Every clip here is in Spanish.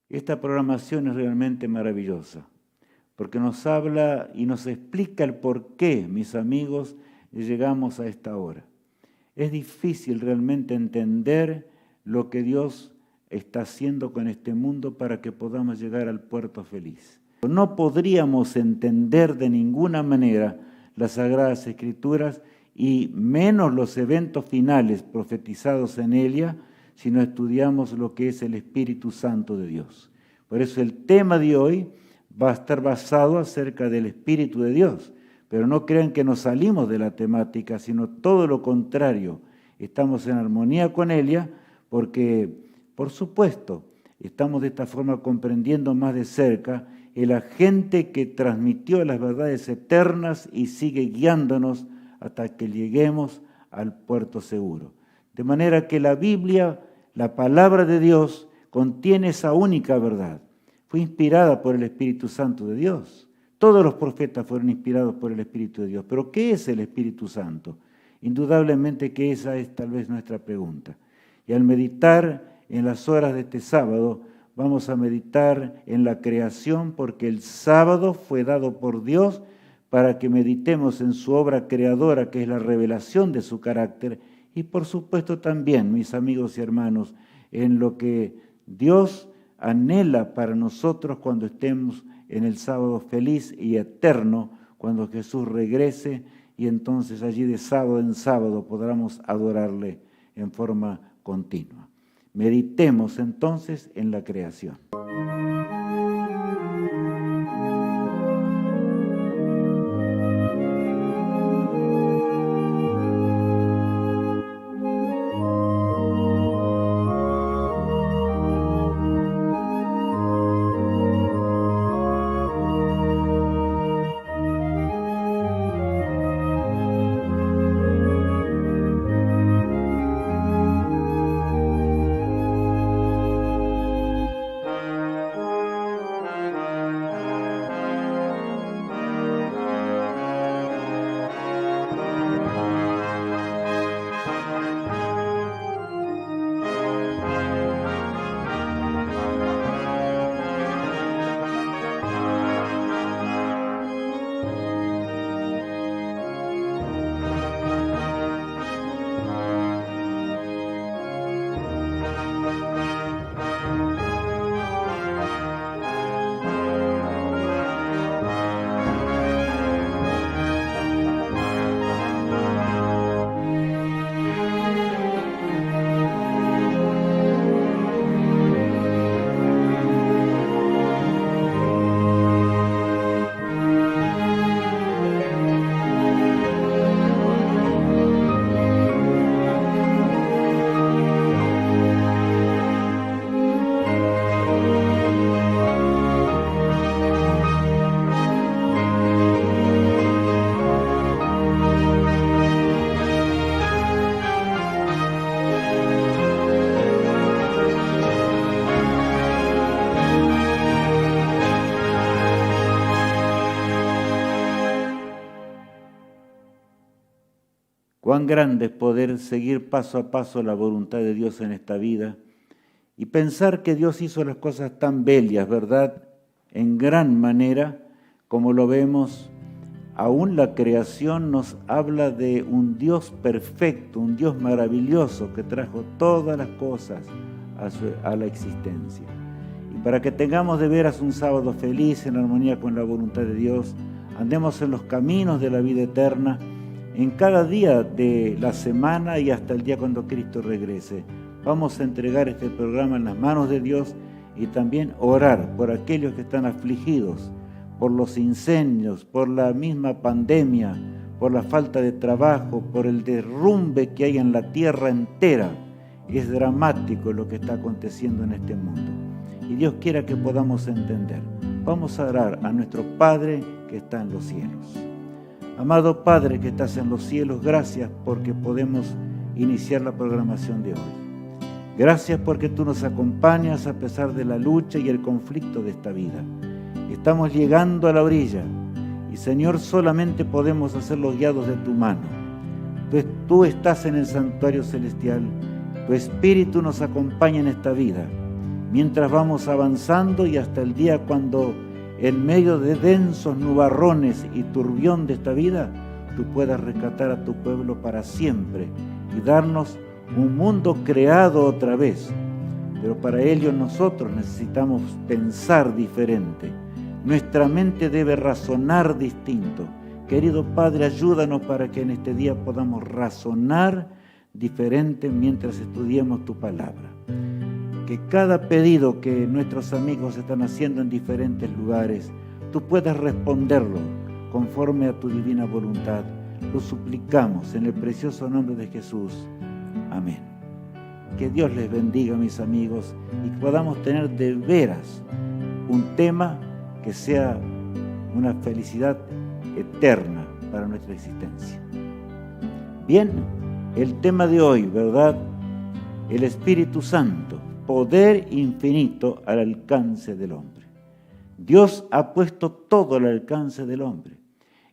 Esta programación es realmente maravillosa, porque nos habla y nos explica el por qué, mis amigos, llegamos a esta hora. Es difícil realmente entender lo que Dios está haciendo con este mundo para que podamos llegar al puerto feliz. No podríamos entender de ninguna manera las Sagradas Escrituras y menos los eventos finales profetizados en ella si no estudiamos lo que es el Espíritu Santo de Dios. Por eso el tema de hoy va a estar basado acerca del Espíritu de Dios. Pero no crean que nos salimos de la temática, sino todo lo contrario. Estamos en armonía con ella porque, por supuesto, estamos de esta forma comprendiendo más de cerca el agente que transmitió las verdades eternas y sigue guiándonos hasta que lleguemos al puerto seguro. De manera que la Biblia, la palabra de Dios, contiene esa única verdad. Fue inspirada por el Espíritu Santo de Dios. Todos los profetas fueron inspirados por el Espíritu de Dios. ¿Pero qué es el Espíritu Santo? Indudablemente que esa es tal vez nuestra pregunta. Y al meditar en las horas de este sábado, vamos a meditar en la creación porque el sábado fue dado por Dios para que meditemos en su obra creadora, que es la revelación de su carácter, y por supuesto también, mis amigos y hermanos, en lo que Dios anhela para nosotros cuando estemos en el sábado feliz y eterno, cuando Jesús regrese y entonces allí de sábado en sábado podamos adorarle en forma continua. Meditemos entonces en la creación. Cuán grande es poder seguir paso a paso la voluntad de Dios en esta vida y pensar que Dios hizo las cosas tan bellas, ¿verdad? En gran manera, como lo vemos, aún la creación nos habla de un Dios perfecto, un Dios maravilloso que trajo todas las cosas a la existencia. Y para que tengamos de veras un sábado feliz en armonía con la voluntad de Dios, andemos en los caminos de la vida eterna, en cada día de la semana y hasta el día cuando Cristo regrese. Vamos a entregar este programa en las manos de Dios y también orar por aquellos que están afligidos, por los incendios, por la misma pandemia, por la falta de trabajo, por el derrumbe que hay en la tierra entera. Es dramático lo que está aconteciendo en este mundo. Y Dios quiera que podamos entender. Vamos a orar a nuestro Padre que está en los cielos. Amado Padre que estás en los cielos, gracias porque podemos iniciar la programación de hoy. Gracias porque tú nos acompañas a pesar de la lucha y el conflicto de esta vida. Estamos llegando a la orilla y, Señor, solamente podemos hacerlos guiados de tu mano. Tú estás en el santuario celestial, tu Espíritu nos acompaña en esta vida. mientras vamos avanzando y hasta el día cuando en medio de densos nubarrones y turbión de esta vida, tú puedas rescatar a tu pueblo para siempre y darnos un mundo creado otra vez. Pero para ello nosotros necesitamos pensar diferente. Nuestra mente debe razonar distinto. Querido Padre, ayúdanos para que en este día podamos razonar diferente mientras estudiemos tu palabra. Que cada pedido que nuestros amigos están haciendo en diferentes lugares, tú puedas responderlo conforme a tu divina voluntad. Lo suplicamos en el precioso nombre de Jesús. Amén. Que Dios les bendiga, mis amigos, y que podamos tener de veras un tema que sea una felicidad eterna para nuestra existencia. Bien, el tema de hoy, ¿verdad? El Espíritu Santo, poder infinito al alcance del hombre. Dios ha puesto todo al alcance del hombre.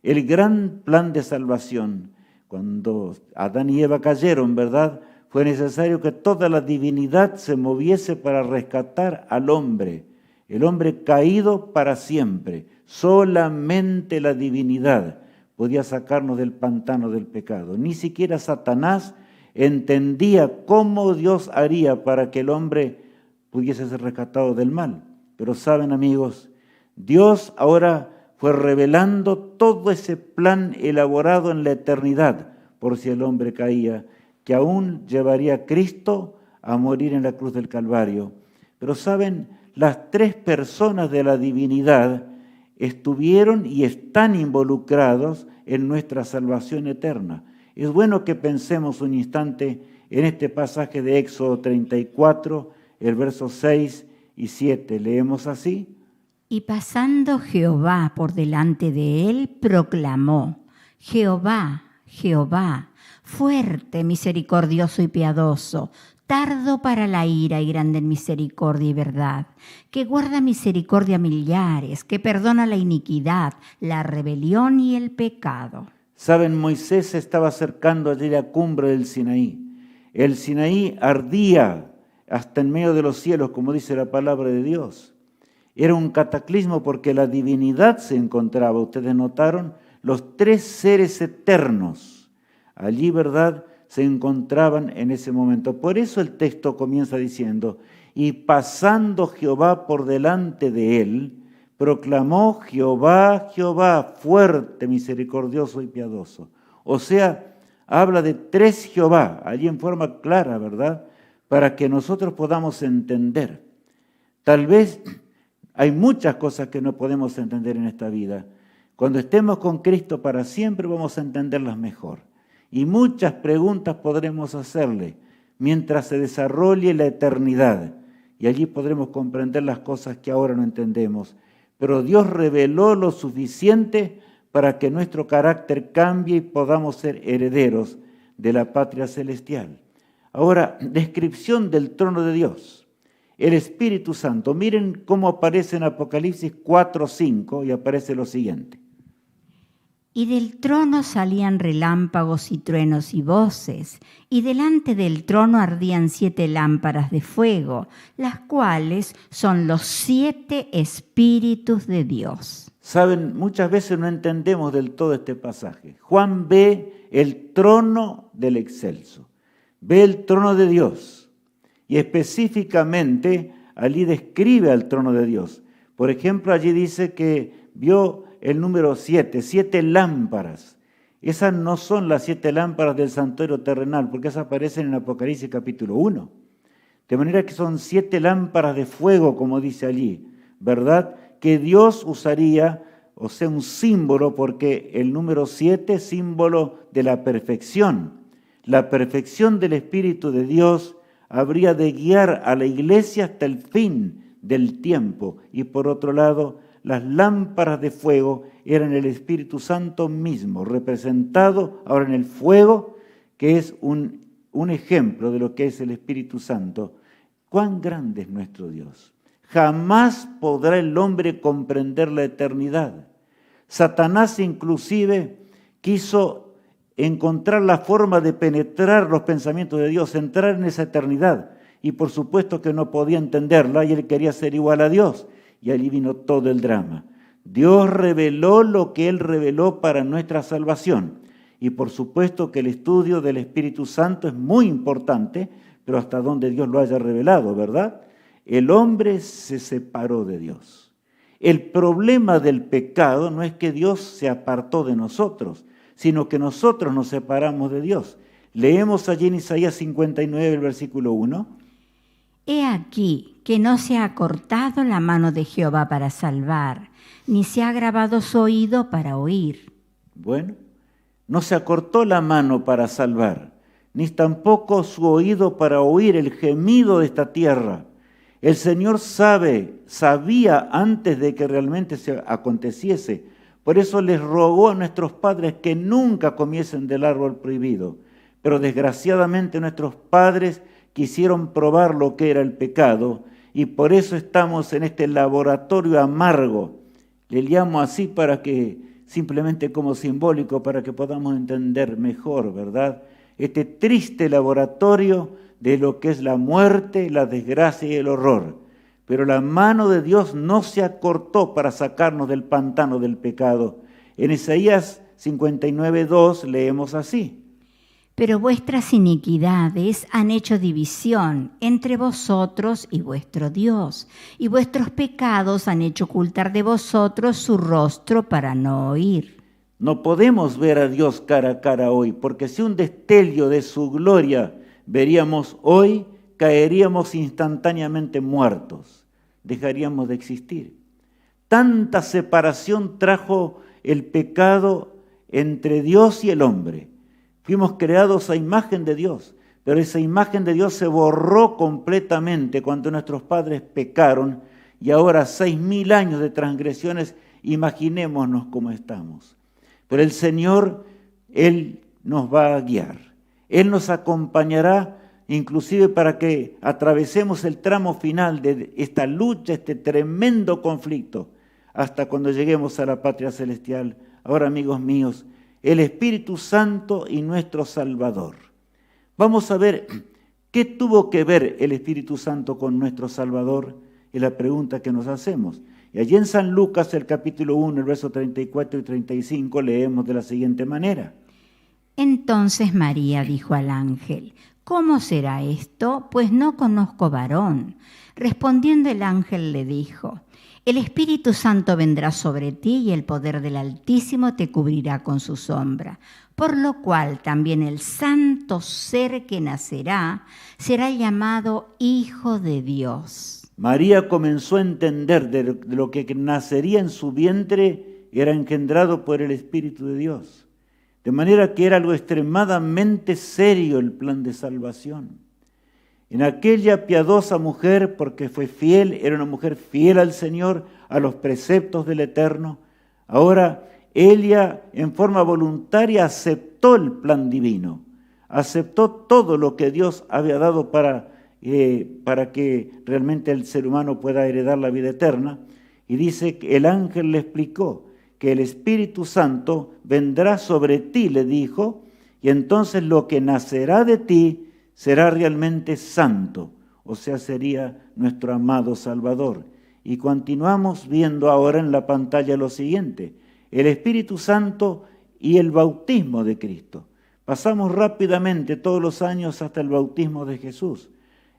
El gran plan de salvación, cuando Adán y Eva cayeron, ¿verdad?, fue necesario que toda la divinidad se moviese para rescatar al hombre, el hombre caído para siempre. Solamente la divinidad podía sacarnos del pantano del pecado. Ni siquiera Satanás entendía cómo Dios haría para que el hombre pudiese ser rescatado del mal. Pero saben, amigos, Dios ahora fue revelando todo ese plan elaborado en la eternidad, por si el hombre caía, que aún llevaría a Cristo a morir en la cruz del Calvario. Pero saben, las tres personas de la divinidad estuvieron y están involucrados en nuestra salvación eterna. Es bueno que pensemos un instante en este pasaje de Éxodo 34, el verso 6 y 7. Leemos así. Y pasando Jehová por delante de él, proclamó: Jehová, Jehová, fuerte, misericordioso y piadoso, tardo para la ira y grande en misericordia y verdad, que guarda misericordia a millares, que perdona la iniquidad, la rebelión y el pecado. Saben, Moisés se estaba acercando allí a la cumbre del Sinaí. El Sinaí ardía hasta en medio de los cielos, como dice la palabra de Dios. Era un cataclismo porque la divinidad se encontraba. Ustedes notaron, los tres seres eternos allí, ¿verdad?, se encontraban en ese momento. Por eso el texto comienza diciendo: y pasando Jehová por delante de él, proclamó: Jehová, Jehová, fuerte, misericordioso y piadoso. O sea, habla de tres Jehová, allí en forma clara, ¿verdad?, para que nosotros podamos entender. Tal vez hay muchas cosas que no podemos entender en esta vida. Cuando estemos con Cristo para siempre vamos a entenderlas mejor. Y muchas preguntas podremos hacerle mientras se desarrolle la eternidad. Y allí podremos comprender las cosas que ahora no entendemos. Pero Dios reveló lo suficiente para que nuestro carácter cambie y podamos ser herederos de la patria celestial. Ahora, descripción del trono de Dios. El Espíritu Santo. Miren cómo aparece en Apocalipsis 4:5 y aparece lo siguiente. Y del trono salían relámpagos y truenos y voces, y delante del trono ardían 7 lámparas de fuego, las cuales son los 7 espíritus de Dios. Saben, muchas veces no entendemos del todo este pasaje. Juan ve el trono del excelso, ve el trono de Dios, y específicamente allí describe al trono de Dios. Por ejemplo, allí dice que vio el número 7, 7 lámparas. Esas no son las 7 lámparas del santuario terrenal, porque esas aparecen en Apocalipsis capítulo 1. De manera que son 7 lámparas de fuego, como dice allí, ¿verdad?, que Dios usaría, o sea, un símbolo, porque el número 7 es símbolo de la perfección. La perfección del Espíritu de Dios habría de guiar a la iglesia hasta el fin del tiempo. Y por otro lado, las lámparas de fuego eran el Espíritu Santo mismo, representado ahora en el fuego, que es un ejemplo de lo que es el Espíritu Santo. ¡Cuán grande es nuestro Dios! Jamás podrá el hombre comprender la eternidad. Satanás inclusive quiso encontrar la forma de penetrar los pensamientos de Dios, entrar en esa eternidad. y por supuesto que no podía entenderla y él quería ser igual a Dios. Y allí vino todo el drama. Dios reveló lo que Él reveló para nuestra salvación. Y por supuesto que el estudio del Espíritu Santo es muy importante, pero hasta donde Dios lo haya revelado, ¿verdad? El hombre se separó de Dios. El problema del pecado no es que Dios se apartó de nosotros, sino que nosotros nos separamos de Dios. Leemos allí en Isaías 59, el versículo 1. He aquí que no se ha cortado la mano de Jehová para salvar, ni se ha agravado su oído para oír. Bueno, no se acortó la mano para salvar, ni tampoco su oído para oír el gemido de esta tierra. El Señor sabía antes de que realmente se aconteciese. Por eso les rogó a nuestros padres que nunca comiesen del árbol prohibido. Pero desgraciadamente nuestros padres quisieron probar lo que era el pecado y por eso estamos en este laboratorio amargo. Le llamo así para que, simplemente como simbólico, para que podamos entender mejor, ¿verdad? Este triste laboratorio de lo que es la muerte, la desgracia y el horror. Pero la mano de Dios no se acortó para sacarnos del pantano del pecado. En Isaías 59:2 leemos así. Pero vuestras iniquidades han hecho división entre vosotros y vuestro Dios, y vuestros pecados han hecho ocultar de vosotros su rostro para no oír. No podemos ver a Dios cara a cara hoy, porque si un destello de su gloria veríamos hoy, caeríamos instantáneamente muertos, dejaríamos de existir. Tanta separación trajo el pecado entre Dios y el hombre. Fuimos creados a imagen de Dios, pero esa imagen de Dios se borró completamente cuando nuestros padres pecaron y ahora 6.000 años de transgresiones, imaginémonos cómo estamos. Pero el Señor, Él nos va a guiar, Él nos acompañará inclusive para que atravesemos el tramo final de esta lucha, este tremendo conflicto, hasta cuando lleguemos a la patria celestial. Ahora, amigos míos, el Espíritu Santo y nuestro Salvador. Vamos a ver qué tuvo que ver el Espíritu Santo con nuestro Salvador, es la pregunta que nos hacemos. Y allí en San Lucas, el capítulo 1, el verso 34 y 35, leemos de la siguiente manera. Entonces María dijo al ángel, ¿cómo será esto? Pues no conozco varón. Respondiendo el ángel le dijo, el Espíritu Santo vendrá sobre ti y el poder del Altísimo te cubrirá con su sombra, por lo cual también el santo ser que nacerá será llamado Hijo de Dios. María comenzó a entender de lo que nacería en su vientre era engendrado por el Espíritu de Dios, de manera que era algo extremadamente serio el plan de salvación. En aquella piadosa mujer, porque fue fiel, era una mujer fiel al Señor, a los preceptos del Eterno. Ahora ella en forma voluntaria aceptó el plan divino, aceptó todo lo que Dios había dado para que realmente el ser humano pueda heredar la vida eterna. Y dice que el ángel le explicó que el Espíritu Santo vendrá sobre ti, le dijo, y entonces lo que nacerá de ti será realmente santo, o sea, sería nuestro amado Salvador. Y continuamos viendo ahora en la pantalla lo siguiente, el Espíritu Santo y el bautismo de Cristo. Pasamos rápidamente todos los años hasta el bautismo de Jesús.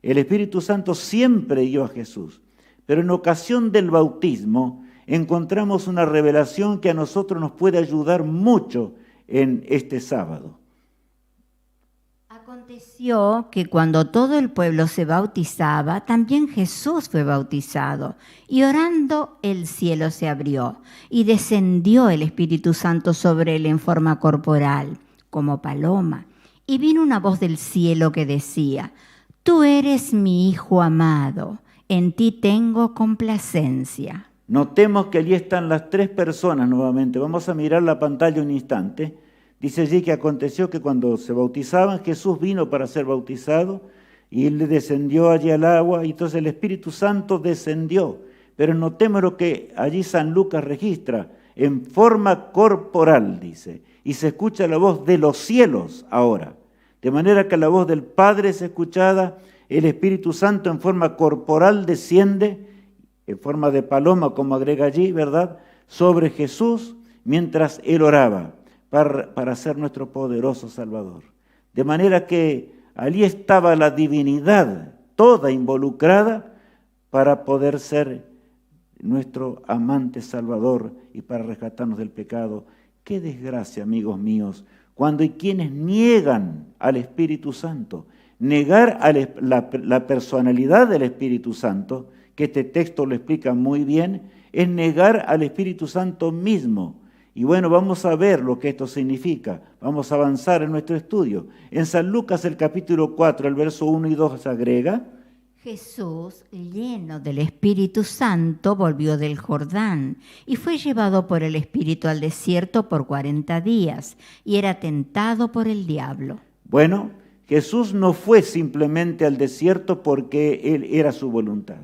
El Espíritu Santo siempre guió a Jesús, pero en ocasión del bautismo encontramos una revelación que a nosotros nos puede ayudar mucho en este sábado. Aconteció que cuando todo el pueblo se bautizaba, también Jesús fue bautizado, y orando el cielo se abrió, y descendió el Espíritu Santo sobre él en forma corporal, como paloma, y vino una voz del cielo que decía, Tú eres mi Hijo amado, en ti tengo complacencia. Notemos que allí están las tres personas nuevamente. Vamos a mirar la pantalla un instante. Dice allí que aconteció que cuando se bautizaban, Jesús vino para ser bautizado y él descendió allí al agua y entonces el Espíritu Santo descendió. Pero notemos lo que allí San Lucas registra, en forma corporal, dice, y se escucha la voz de los cielos ahora. De manera que la voz del Padre es escuchada, el Espíritu Santo en forma corporal desciende, en forma de paloma, como agrega allí, ¿verdad?, sobre Jesús mientras Él oraba para ser nuestro poderoso Salvador. De manera que allí estaba la divinidad toda involucrada para poder ser nuestro amante Salvador y para rescatarnos del pecado. Qué desgracia, amigos míos, cuando hay quienes niegan al Espíritu Santo. Negar a la personalidad del Espíritu Santo, que este texto lo explica muy bien, es negar al Espíritu Santo mismo. Y bueno, vamos a ver lo que esto significa. Vamos a avanzar en nuestro estudio. En San Lucas, el capítulo 4, el verso 1 y 2 se agrega: Jesús, lleno del Espíritu Santo, volvió del Jordán y fue llevado por el Espíritu al desierto por 40 días y era tentado por el diablo. Bueno, Jesús no fue simplemente al desierto porque Él era su voluntad,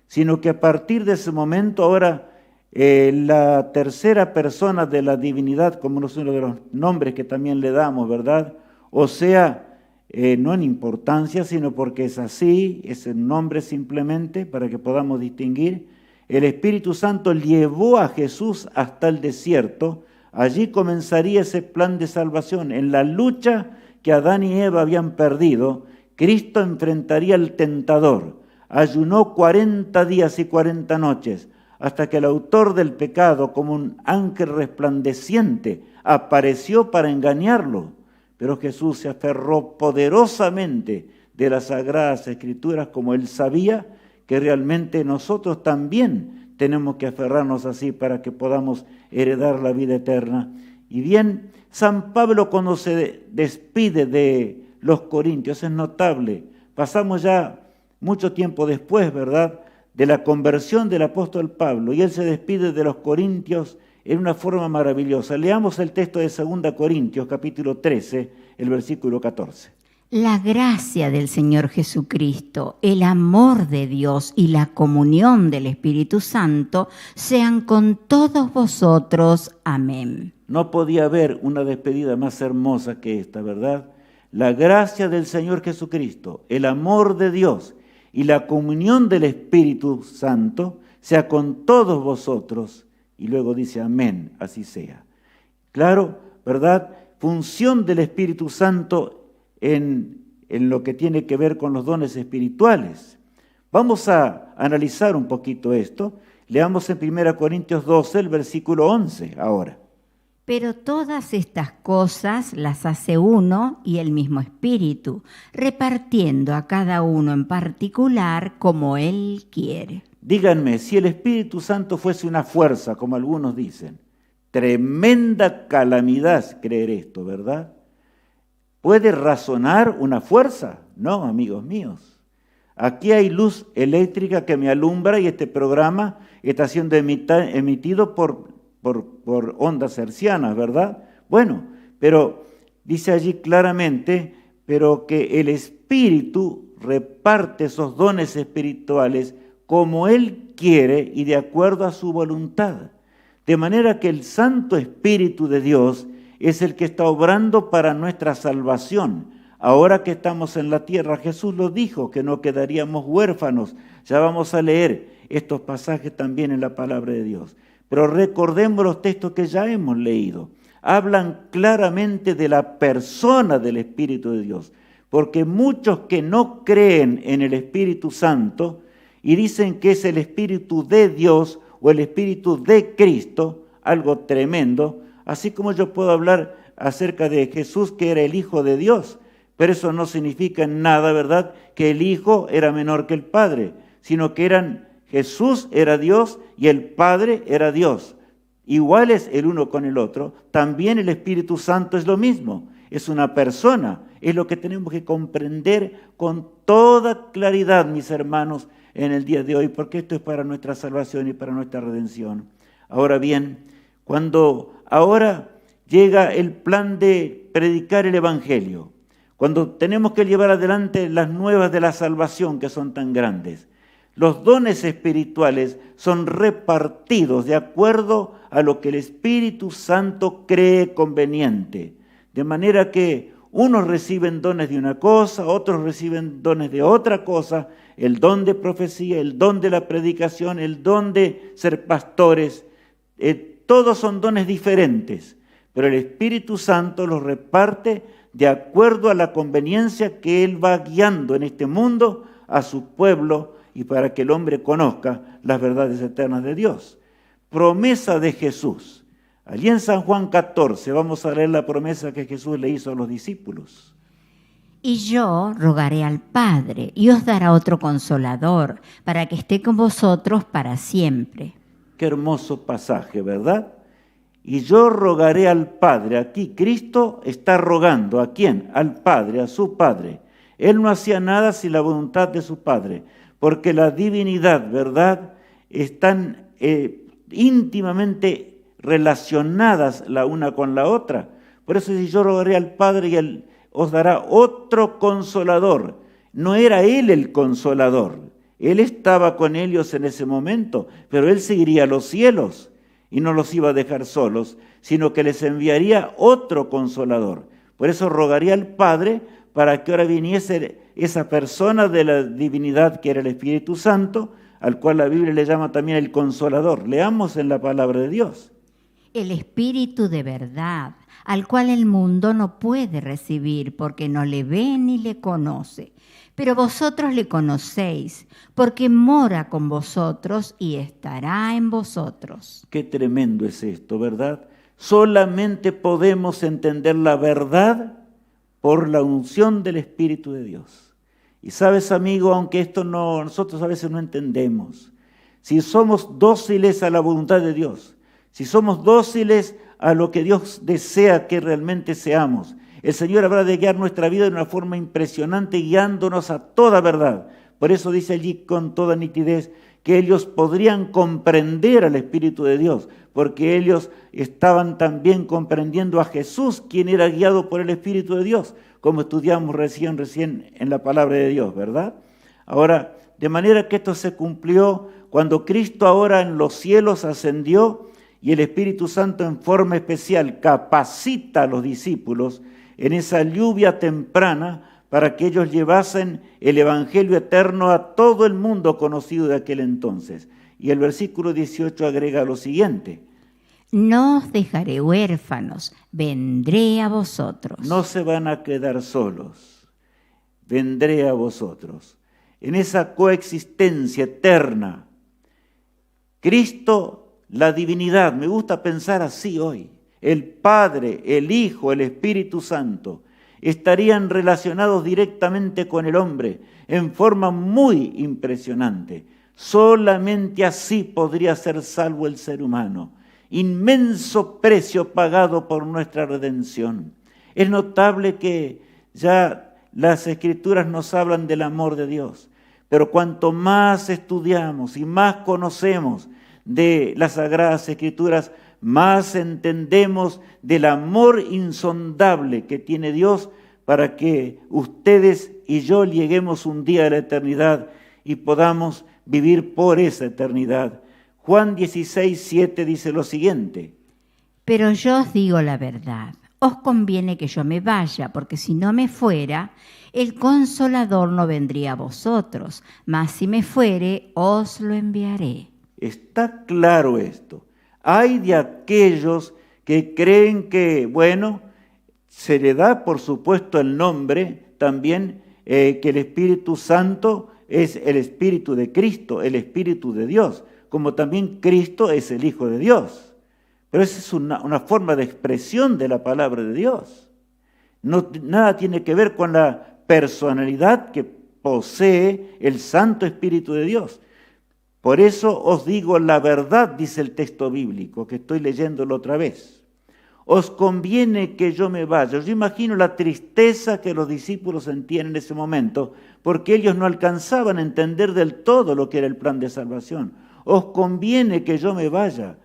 sino que a partir de ese momento ahora la tercera persona de la divinidad, como uno de los nombres que también le damos, ¿verdad? O sea, no en importancia, sino porque es así, es el nombre simplemente para que podamos distinguir. El Espíritu Santo llevó a Jesús hasta el desierto. Allí comenzaría ese plan de salvación. En la lucha que Adán y Eva habían perdido, Cristo enfrentaría al tentador. Ayunó 40 días y 40 noches, hasta que el autor del pecado, como un ángel resplandeciente, apareció para engañarlo. Pero Jesús se aferró poderosamente de las Sagradas Escrituras, como Él sabía que realmente nosotros también tenemos que aferrarnos así para que podamos heredar la vida eterna. Y bien, San Pablo, cuando se despide de los corintios, es notable. Pasamos ya mucho tiempo después, ¿verdad?, de la conversión del apóstol Pablo, y él se despide de los corintios en una forma maravillosa. Leamos el texto de 2 Corintios, capítulo 13, el versículo 14. La gracia del Señor Jesucristo, el amor de Dios y la comunión del Espíritu Santo sean con todos vosotros. Amén. No podía haber una despedida más hermosa que esta, ¿verdad? La gracia del Señor Jesucristo, el amor de Dios y la comunión del Espíritu Santo sea con todos vosotros. Y luego dice, amén, así sea. Claro, ¿verdad? Función del Espíritu Santo en lo que tiene que ver con los dones espirituales. Vamos a analizar un poquito esto. Leamos en 1 Corintios 12, el versículo 11 ahora. Pero todas estas cosas las hace uno y el mismo Espíritu, repartiendo a cada uno en particular como Él quiere. Díganme, si el Espíritu Santo fuese una fuerza, como algunos dicen, tremenda calamidad creer esto, ¿verdad? ¿Puede razonar una fuerza? No, amigos míos. Aquí hay luz eléctrica que me alumbra y este programa está siendo emitido por ondas hercianas, ¿verdad? Bueno, pero dice allí claramente, pero que el Espíritu reparte esos dones espirituales como Él quiere y de acuerdo a su voluntad. De manera que el Santo Espíritu de Dios es el que está obrando para nuestra salvación. Ahora que estamos en la tierra, Jesús lo dijo, que no quedaríamos huérfanos. Ya vamos a leer estos pasajes también en la palabra de Dios. Pero recordemos los textos que ya hemos leído. Hablan claramente de la persona del Espíritu de Dios. Porque muchos que no creen en el Espíritu Santo y dicen que es el Espíritu de Dios o el Espíritu de Cristo, algo tremendo, así como yo puedo hablar acerca de Jesús que era el Hijo de Dios, pero eso no significa en nada, ¿verdad?, que el Hijo era menor que el Padre, sino que Jesús era Dios y el Padre era Dios. Iguales el uno con el otro, también el Espíritu Santo es lo mismo, es una persona, es lo que tenemos que comprender con toda claridad, mis hermanos, en el día de hoy, porque esto es para nuestra salvación y para nuestra redención. Ahora bien, cuando ahora llega el plan de predicar el Evangelio, cuando tenemos que llevar adelante las nuevas de la salvación que son tan grandes, los dones espirituales son repartidos de acuerdo a lo que el Espíritu Santo cree conveniente. De manera que Unos reciben dones de una cosa, otros reciben dones de otra cosa, el don de profecía, el don de la predicación, el don de ser pastores. Todos son dones diferentes, pero el Espíritu Santo los reparte de acuerdo a la conveniencia que Él va guiando en este mundo a su pueblo y para que el hombre conozca las verdades eternas de Dios. Promesa de Jesús. Allí en San Juan 14 vamos a leer la promesa que Jesús le hizo a los discípulos. Y yo rogaré al Padre y os dará otro consolador para que esté con vosotros para siempre. Qué hermoso pasaje, ¿verdad? Y yo rogaré al Padre. Aquí Cristo está rogando. ¿A quién? Al Padre, a su Padre. Él no hacía nada sin la voluntad de su Padre, porque la divinidad, ¿verdad?, están íntimamente relacionadas la una con la otra. Por eso si yo rogaré al Padre y Él os dará otro consolador. No era Él el consolador. Él estaba con ellos en ese momento, pero Él seguiría a los cielos y no los iba a dejar solos, sino que les enviaría otro consolador. Por eso rogaría al Padre para que ahora viniese esa persona de la divinidad que era el Espíritu Santo, al cual la Biblia le llama también el Consolador. Leamos en la palabra de Dios. El Espíritu de verdad, al cual el mundo no puede recibir porque no le ve ni le conoce. Pero vosotros le conocéis, porque mora con vosotros y estará en vosotros. Qué tremendo es esto, ¿verdad? Solamente podemos entender la verdad por la unción del Espíritu de Dios. Y sabes, amigo, aunque esto nosotros a veces no entendemos, si somos dóciles a la voluntad de Dios, si somos dóciles a lo que Dios desea que realmente seamos, el Señor habrá de guiar nuestra vida de una forma impresionante, guiándonos a toda verdad. Por eso dice allí con toda nitidez que ellos podrían comprender al Espíritu de Dios, porque ellos estaban también comprendiendo a Jesús, quien era guiado por el Espíritu de Dios, como estudiamos recién en la palabra de Dios, ¿verdad? Ahora, de manera que esto se cumplió cuando Cristo ahora en los cielos ascendió y el Espíritu Santo en forma especial capacita a los discípulos en esa lluvia temprana para que ellos llevasen el Evangelio eterno a todo el mundo conocido de aquel entonces. Y el versículo 18 agrega lo siguiente. No os dejaré huérfanos, vendré a vosotros. No se van a quedar solos, vendré a vosotros. En esa coexistencia eterna, Cristo, la divinidad, me gusta pensar así hoy, el Padre, el Hijo, el Espíritu Santo, estarían relacionados directamente con el hombre en forma muy impresionante. Solamente así podría ser salvo el ser humano. Inmenso precio pagado por nuestra redención. Es notable que ya las Escrituras nos hablan del amor de Dios, pero cuanto más estudiamos y más conocemos de las Sagradas Escrituras, más entendemos del amor insondable que tiene Dios para que ustedes y yo lleguemos un día a la eternidad y podamos vivir por esa eternidad. Juan 16:7 dice lo siguiente. Pero yo os digo la verdad, os conviene que yo me vaya, porque si no me fuera, el Consolador no vendría a vosotros, mas si me fuere, os lo enviaré. Está claro esto. Hay de aquellos que creen que, bueno, se le da por supuesto el nombre también que el Espíritu Santo es el Espíritu de Cristo, el Espíritu de Dios, como también Cristo es el Hijo de Dios. Pero esa es una forma de expresión de la palabra de Dios. No, nada tiene que ver con la personalidad que posee el Santo Espíritu de Dios. Por eso os digo la verdad, dice el texto bíblico, que estoy leyéndolo otra vez. Os conviene que yo me vaya. Yo imagino la tristeza que los discípulos sentían en ese momento, porque ellos no alcanzaban a entender del todo lo que era el plan de salvación. Os conviene que yo me vaya,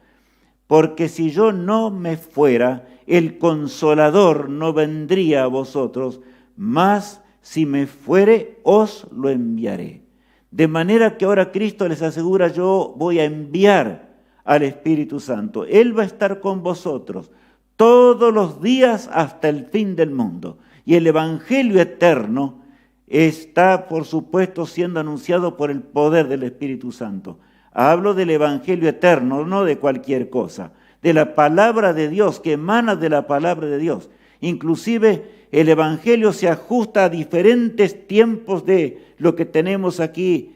porque si yo no me fuera, el Consolador no vendría a vosotros, mas si me fuere, os lo enviaré. De manera que ahora Cristo les asegura, yo voy a enviar al Espíritu Santo. Él va a estar con vosotros todos los días hasta el fin del mundo. Y el Evangelio eterno está, por supuesto, siendo anunciado por el poder del Espíritu Santo. Hablo del Evangelio eterno, no de cualquier cosa, de la palabra de Dios, que emana de la palabra de Dios. Inclusive el Evangelio se ajusta a diferentes tiempos de lo que tenemos aquí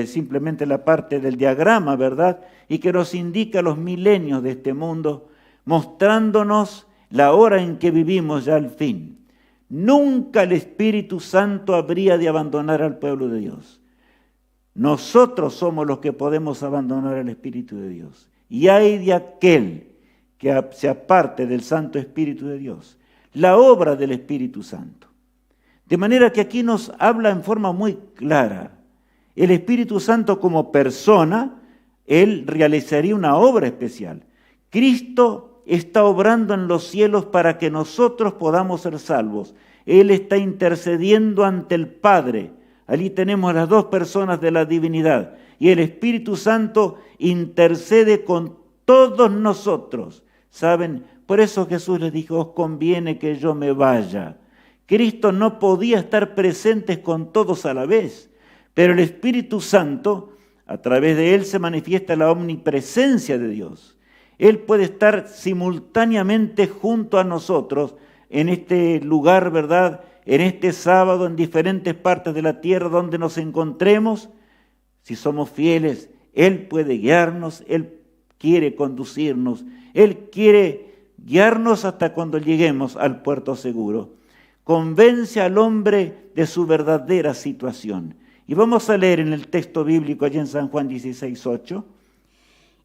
simplemente en la parte del diagrama, ¿verdad? Y que nos indica los milenios de este mundo, mostrándonos la hora en que vivimos ya al fin. Nunca el Espíritu Santo habría de abandonar al pueblo de Dios. Nosotros somos los que podemos abandonar al Espíritu de Dios. Y hay de aquel que se aparte del Santo Espíritu de Dios, la obra del Espíritu Santo. De manera que aquí nos habla en forma muy clara. El Espíritu Santo como persona, Él realizaría una obra especial. Cristo está obrando en los cielos para que nosotros podamos ser salvos. Él está intercediendo ante el Padre. Allí tenemos las dos personas de la divinidad. Y el Espíritu Santo intercede con todos nosotros. ¿Saben? Por eso Jesús les dijo, os conviene que yo me vaya. Cristo no podía estar presente con todos a la vez, pero el Espíritu Santo, a través de Él se manifiesta la omnipresencia de Dios. Él puede estar simultáneamente junto a nosotros en este lugar, ¿verdad?, en este sábado, en diferentes partes de la tierra donde nos encontremos. Si somos fieles, Él puede guiarnos, Él quiere conducirnos, Él quiere guiarnos hasta cuando lleguemos al puerto seguro. Convence al hombre de su verdadera situación. Y vamos a leer en el texto bíblico allí en San Juan 16:8.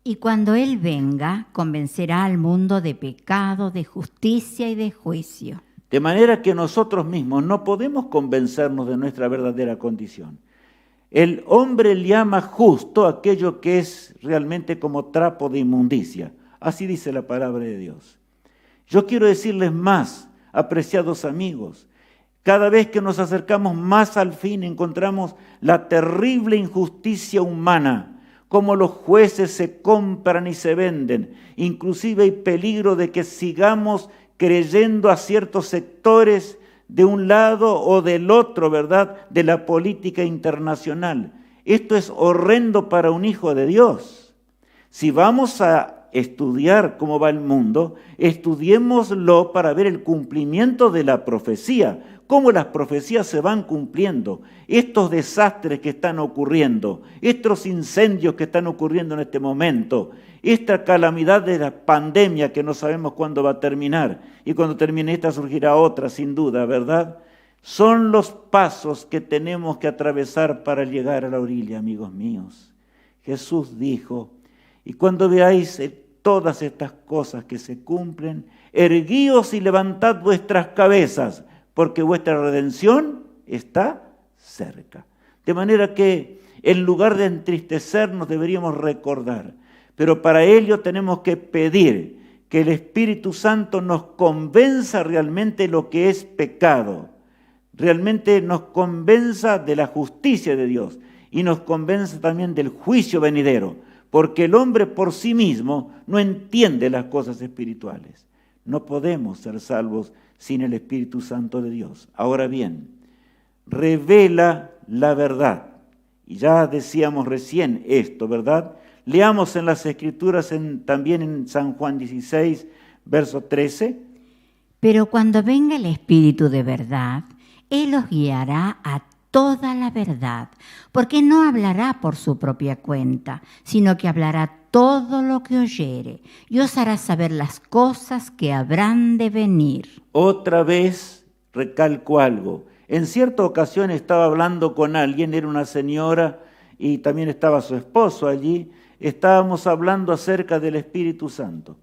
Y cuando Él venga, convencerá al mundo de pecado, de justicia y de juicio. De manera que nosotros mismos no podemos convencernos de nuestra verdadera condición. El hombre le llama justo aquello que es realmente como trapo de inmundicia. Así dice la palabra de Dios. Yo quiero decirles más, apreciados amigos, cada vez que nos acercamos más al fin encontramos la terrible injusticia humana, cómo los jueces se compran y se venden. Inclusive hay peligro de que sigamos creyendo a ciertos sectores de un lado o del otro, ¿verdad?, de la política internacional. Esto es horrendo para un hijo de Dios. Si vamos a estudiar cómo va el mundo, estudiémoslo para ver el cumplimiento de la profecía, cómo las profecías se van cumpliendo, estos desastres que están ocurriendo, estos incendios que están ocurriendo en este momento, esta calamidad de la pandemia que no sabemos cuándo va a terminar, y cuando termine esta surgirá otra sin duda, ¿verdad? Son los pasos que tenemos que atravesar para llegar a la orilla, amigos míos. Jesús dijo, y cuando veáis todas estas cosas que se cumplen, erguíos y levantad vuestras cabezas, porque vuestra redención está cerca. De manera que en lugar de entristecernos deberíamos recordar, pero para ello tenemos que pedir que el Espíritu Santo nos convenza realmente lo que es pecado, realmente nos convenza de la justicia de Dios y nos convenza también del juicio venidero, porque el hombre por sí mismo no entiende las cosas espirituales. No podemos ser salvos sin el Espíritu Santo de Dios. Ahora bien, revela la verdad. Y ya decíamos recién esto, ¿verdad? Leamos en las Escrituras también en San Juan 16, verso 13. Pero cuando venga el Espíritu de verdad, Él os guiará a toda la verdad, porque no hablará por su propia cuenta, sino que hablará todo lo que oyere, y os hará saber las cosas que habrán de venir. Otra vez recalco algo. En cierta ocasión estaba hablando con alguien, era una señora y también estaba su esposo allí. Estábamos hablando acerca del Espíritu Santo.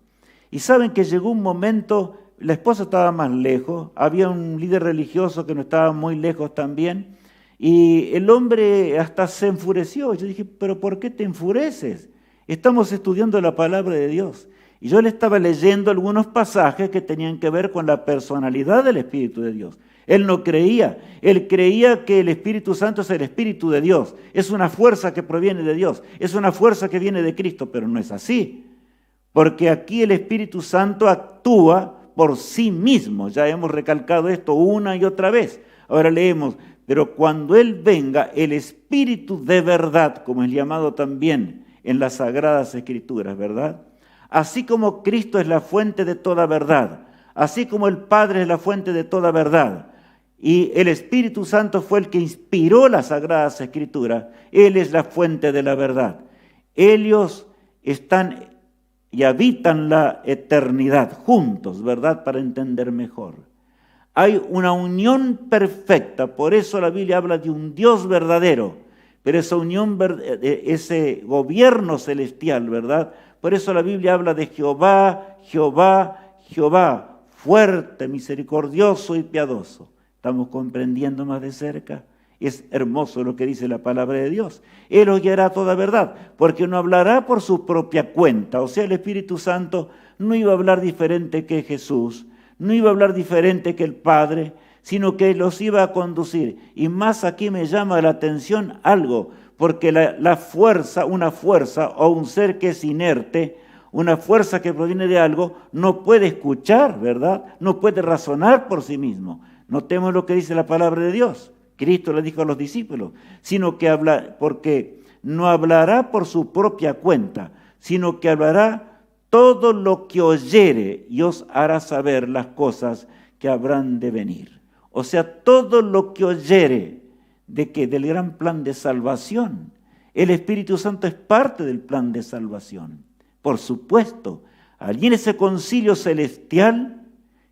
Y saben que llegó un momento, la esposa estaba más lejos, había un líder religioso que no estaba muy lejos también, y el hombre hasta se enfureció. Yo dije, ¿pero por qué te enfureces? Estamos estudiando la palabra de Dios. Y yo le estaba leyendo algunos pasajes que tenían que ver con la personalidad del Espíritu de Dios. Él no creía, él creía que el Espíritu Santo es el Espíritu de Dios, es una fuerza que proviene de Dios, es una fuerza que viene de Cristo, pero no es así. Porque aquí el Espíritu Santo actúa por sí mismo. Ya hemos recalcado esto una y otra vez. Ahora leemos, pero cuando Él venga, el Espíritu de verdad, como es llamado también en las Sagradas Escrituras, ¿verdad? Así como Cristo es la fuente de toda verdad, así como el Padre es la fuente de toda verdad, y el Espíritu Santo fue el que inspiró las Sagradas Escrituras, Él es la fuente de la verdad. Ellos están y habitan la eternidad juntos, ¿verdad? Para entender mejor. Hay una unión perfecta, por eso la Biblia habla de un Dios verdadero, pero esa unión, ese gobierno celestial, ¿verdad? Por eso la Biblia habla de Jehová, Jehová, Jehová, fuerte, misericordioso y piadoso. ¿Estamos comprendiendo más de cerca? Es hermoso lo que dice la palabra de Dios. Él os guiará a toda verdad, porque no hablará por su propia cuenta. O sea, el Espíritu Santo no iba a hablar diferente que Jesús, no iba a hablar diferente que el Padre, sino que los iba a conducir. Y más aquí me llama la atención algo, porque la fuerza, una fuerza o un ser que es inerte, una fuerza que proviene de algo, no puede escuchar, ¿verdad? No puede razonar por sí mismo. Notemos lo que dice la palabra de Dios. Cristo le dijo a los discípulos, sino que habla, porque no hablará por su propia cuenta, sino que hablará todo lo que oyere y os hará saber las cosas que habrán de venir. O sea, todo lo que oyere de que del gran plan de salvación. El Espíritu Santo es parte del plan de salvación. Por supuesto, allí en ese concilio celestial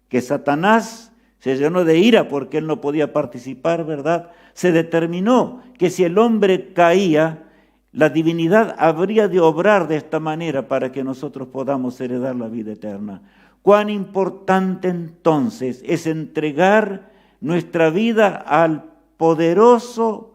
que Satanás se llenó de ira porque él no podía participar, ¿verdad? Se determinó que si el hombre caía, la divinidad habría de obrar de esta manera para que nosotros podamos heredar la vida eterna. Cuán importante entonces es entregar nuestra vida al poderoso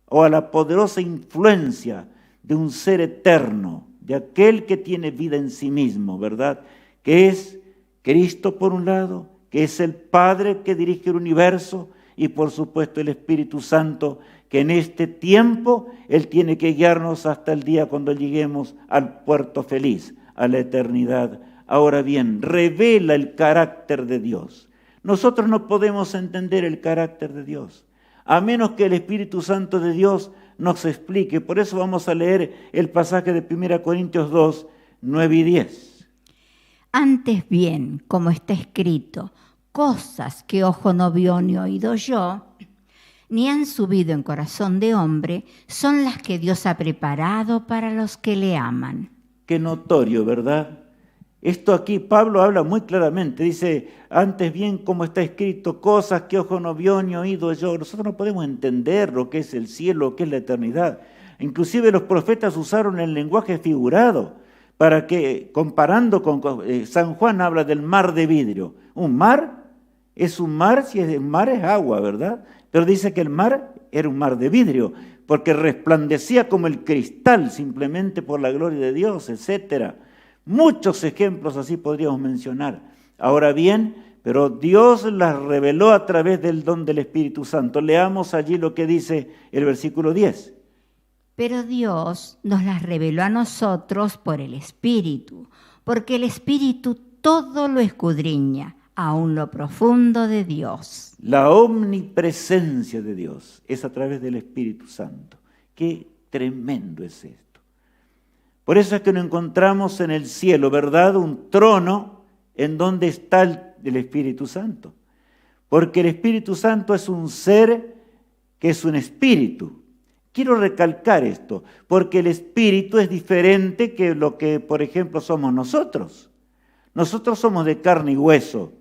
o a la poderosa influencia de un ser eterno, de aquel que tiene vida en sí mismo, ¿verdad? Que es Cristo por un lado, que es el Padre que dirige el universo y por supuesto el Espíritu Santo, que en este tiempo Él tiene que guiarnos hasta el día cuando lleguemos al puerto feliz, a la eternidad. Ahora bien, revela el carácter de Dios. Nosotros no podemos entender el carácter de Dios, a menos que el Espíritu Santo de Dios nos explique. Por eso vamos a leer el pasaje de 1 Corintios 2, 9 y 10. Antes bien, como está escrito, cosas que ojo no vio ni oído yo, ni han subido en corazón de hombre, son las que Dios ha preparado para los que le aman. Qué notorio, ¿verdad? Esto aquí Pablo habla muy claramente, dice, antes bien como está escrito, cosas que ojo no vio ni oído yo. Nosotros no podemos entender lo que es el cielo, lo que es la eternidad. Inclusive los profetas usaron el lenguaje figurado, para que, comparando con San Juan habla del mar de vidrio. Un mar es un mar, si el mar es agua, ¿verdad? Pero dice que el mar era un mar de vidrio, porque resplandecía como el cristal, simplemente por la gloria de Dios, etc. Muchos ejemplos así podríamos mencionar. Ahora bien, pero Dios las reveló a través del don del Espíritu Santo. Leamos allí lo que dice el versículo 10. Pero Dios nos las reveló a nosotros por el Espíritu, porque el Espíritu todo lo escudriña, aún lo profundo de Dios. La omnipresencia de Dios es a través del Espíritu Santo. Qué tremendo es esto. Por eso es que nos encontramos en el cielo, ¿verdad? Un trono en donde está el Espíritu Santo. Porque el Espíritu Santo es un ser que es un espíritu. Quiero recalcar esto, porque el espíritu es diferente que lo que, por ejemplo, somos nosotros. Nosotros somos de carne y hueso.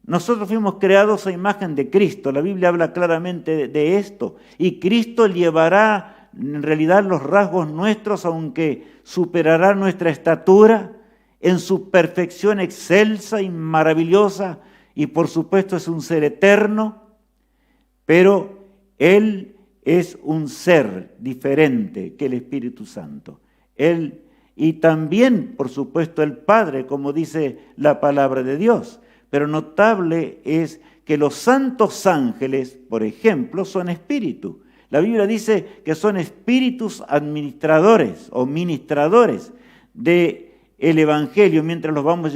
Nosotros fuimos creados a imagen de Cristo. La Biblia habla claramente de esto. Y Cristo llevará en realidad los rasgos nuestros, aunque superará nuestra estatura en su perfección excelsa y maravillosa. Y por supuesto es un ser eterno, pero Él es un ser diferente que el Espíritu Santo. Él y también, por supuesto, el Padre, como dice la palabra de Dios. Pero notable es que los santos ángeles, por ejemplo, son espíritus. La Biblia dice que son espíritus administradores o ministradores de el Evangelio, mientras lo vamos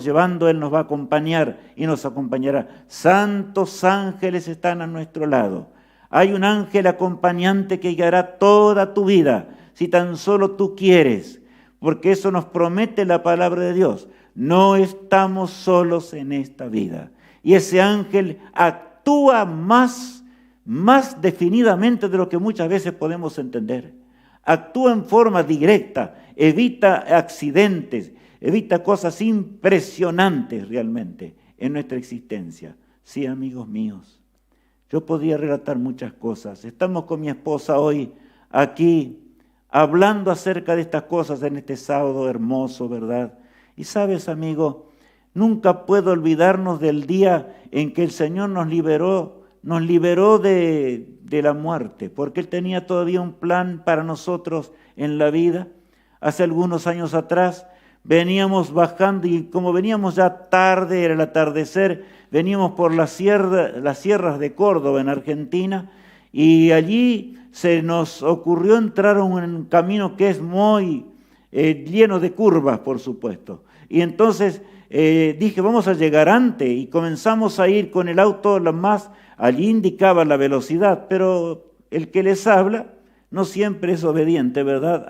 llevando, Él nos va a acompañar y nos acompañará. Santos ángeles están a nuestro lado. Hay un ángel acompañante que guiará toda tu vida, si tan solo tú quieres, porque eso nos promete la palabra de Dios. No estamos solos en esta vida. Y ese ángel actúa más definidamente de lo que muchas veces podemos entender. Actúa en forma directa, evita accidentes, evita cosas impresionantes realmente en nuestra existencia. Sí, amigos míos, yo podría relatar muchas cosas. Estamos con mi esposa hoy aquí hablando acerca de estas cosas en este sábado hermoso, ¿verdad? Y sabes, amigo, nunca puedo olvidarnos del día en que el Señor nos liberó de la muerte, porque Él tenía todavía un plan para nosotros en la vida. Hace algunos años atrás veníamos bajando y como veníamos ya tarde, era el atardecer, veníamos por las sierras de Córdoba en Argentina y allí se nos ocurrió entrar en un camino que es muy lleno de curvas, por supuesto. Y entonces dije, vamos a llegar antes y comenzamos a ir con el auto allí indicaba la velocidad, pero el que les habla no siempre es obediente, ¿verdad?,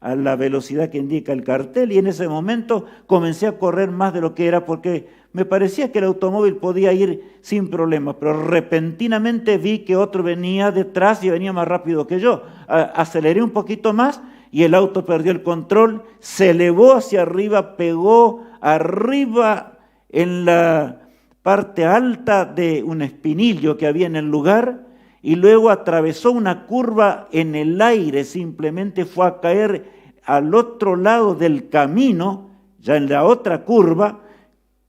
a la velocidad que indica el cartel. Y en ese momento comencé a correr más de lo que era porque me parecía que el automóvil podía ir sin problemas, pero repentinamente vi que otro venía detrás y venía más rápido que yo. Aceleré un poquito más y el auto perdió el control, se elevó hacia arriba, pegó arriba en la parte alta de un espinillo que había en el lugar y luego atravesó una curva en el aire, simplemente fue a caer al otro lado del camino, ya en la otra curva,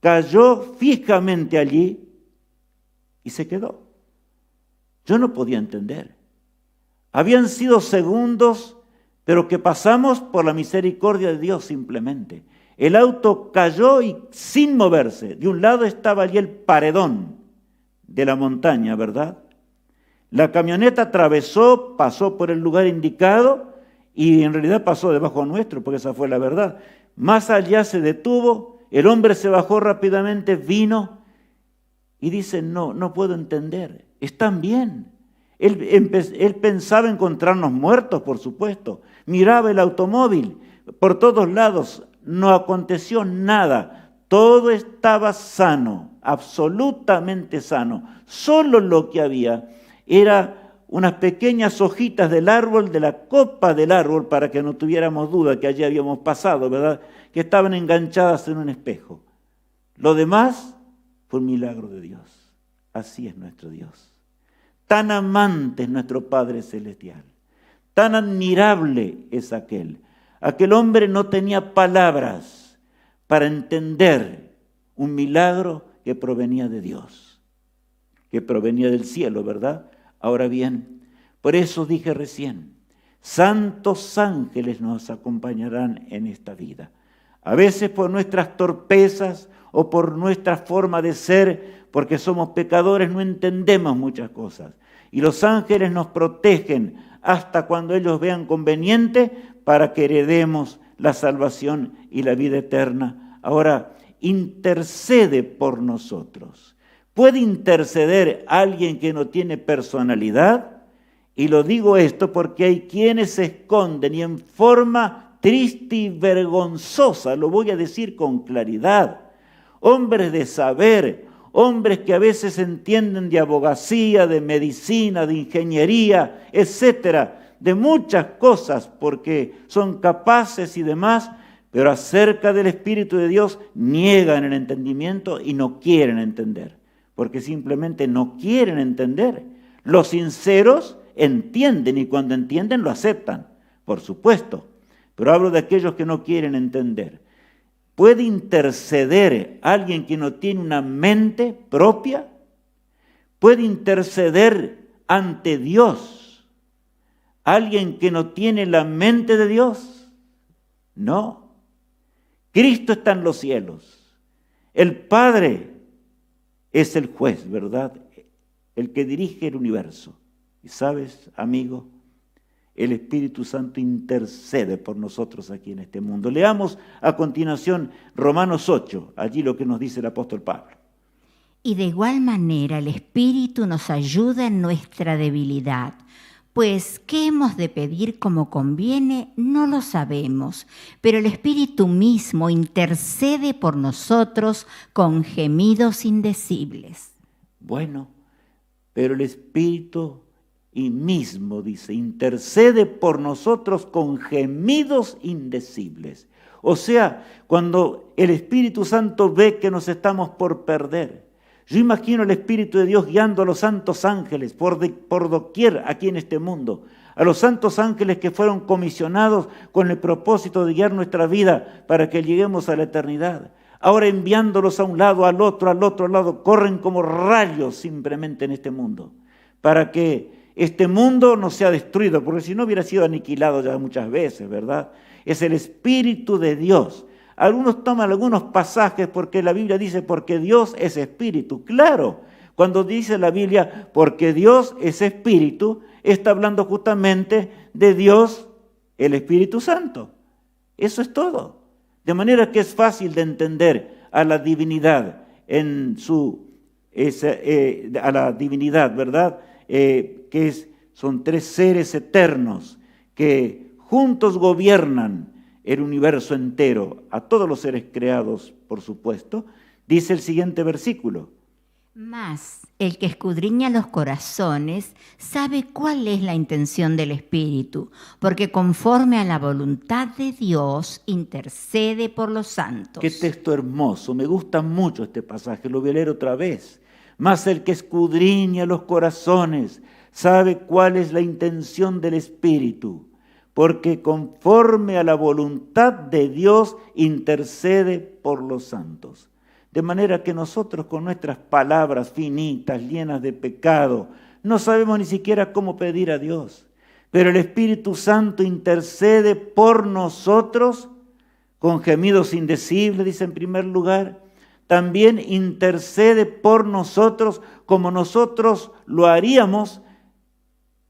cayó fijamente allí y se quedó. Yo no podía entender. Habían sido segundos, pero que pasamos por la misericordia de Dios simplemente. El auto cayó y sin moverse. De un lado estaba allí el paredón de la montaña, ¿verdad? La camioneta atravesó, pasó por el lugar indicado y en realidad pasó debajo nuestro, porque esa fue la verdad. Más allá se detuvo, el hombre se bajó rápidamente, vino y dice, no puedo entender, están bien. Él pensaba encontrarnos muertos, por supuesto. Miraba el automóvil por todos lados, no aconteció nada. Todo estaba sano, absolutamente sano. Solo lo que había era unas pequeñas hojitas del árbol, de la copa del árbol, para que no tuviéramos duda que allí habíamos pasado, ¿verdad?, que estaban enganchadas en un espejo. Lo demás fue un milagro de Dios. Así es nuestro Dios. Tan amante es nuestro Padre Celestial. Tan admirable es aquel. Aquel hombre no tenía palabras para entender un milagro que provenía de Dios, que provenía del cielo, ¿verdad? Ahora bien, por eso dije recién, santos ángeles nos acompañarán en esta vida. A veces por nuestras torpezas o por nuestra forma de ser, porque somos pecadores, no entendemos muchas cosas. Y los ángeles nos protegen hasta cuando ellos vean conveniente para que heredemos la salvación y la vida eterna. Ahora, intercede por nosotros. ¿Puede interceder alguien que no tiene personalidad? Y lo digo esto porque hay quienes se esconden y en forma triste y vergonzosa, lo voy a decir con claridad, hombres de saber, hombres que a veces entienden de abogacía, de medicina, de ingeniería, etcétera, de muchas cosas porque son capaces y demás, pero acerca del Espíritu de Dios niegan el entendimiento y no quieren entender, porque simplemente no quieren entender. Los sinceros entienden y cuando entienden lo aceptan, por supuesto, pero hablo de aquellos que no quieren entender. ¿Puede interceder alguien que no tiene una mente propia? ¿Puede interceder ante Dios alguien que no tiene la mente de Dios? No. Cristo está en los cielos. El Padre es el juez, ¿verdad? El que dirige el universo. Y sabes, amigo, el Espíritu Santo intercede por nosotros aquí en este mundo. Leamos a continuación Romanos 8, allí lo que nos dice el apóstol Pablo. Y de igual manera el Espíritu nos ayuda en nuestra debilidad, pues ¿qué hemos de pedir como conviene? No lo sabemos, pero el Espíritu mismo intercede por nosotros con gemidos indecibles. Bueno, pero el Espíritu mismo, dice, intercede por nosotros con gemidos indecibles. O sea, cuando el Espíritu Santo ve que nos estamos por perder, yo imagino el Espíritu de Dios guiando a los santos ángeles por doquier aquí en este mundo, a los santos ángeles que fueron comisionados con el propósito de guiar nuestra vida para que lleguemos a la eternidad. Ahora enviándolos a un lado, al otro lado, corren como rayos simplemente en este mundo, para que este mundo no sea destruido, porque si no hubiera sido aniquilado ya muchas veces, ¿verdad? Es el Espíritu de Dios. Algunos toman algunos pasajes porque la Biblia dice, porque Dios es espíritu. Claro, cuando dice la Biblia, porque Dios es espíritu, está hablando justamente de Dios, el Espíritu Santo. Eso es todo. De manera que es fácil de entender a la divinidad a la divinidad, ¿verdad? Son tres seres eternos que juntos gobiernan el universo entero, a todos los seres creados, por supuesto. Dice el siguiente versículo. Mas el que escudriña los corazones sabe cuál es la intención del Espíritu, porque conforme a la voluntad de Dios intercede por los santos. Qué texto hermoso, me gusta mucho este pasaje, lo voy a leer otra vez. Mas el que escudriña los corazones sabe cuál es la intención del Espíritu, porque conforme a la voluntad de Dios intercede por los santos. De manera que nosotros con nuestras palabras finitas, llenas de pecado, no sabemos ni siquiera cómo pedir a Dios. Pero el Espíritu Santo intercede por nosotros con gemidos indecibles, dice en primer lugar. También intercede por nosotros como nosotros lo haríamos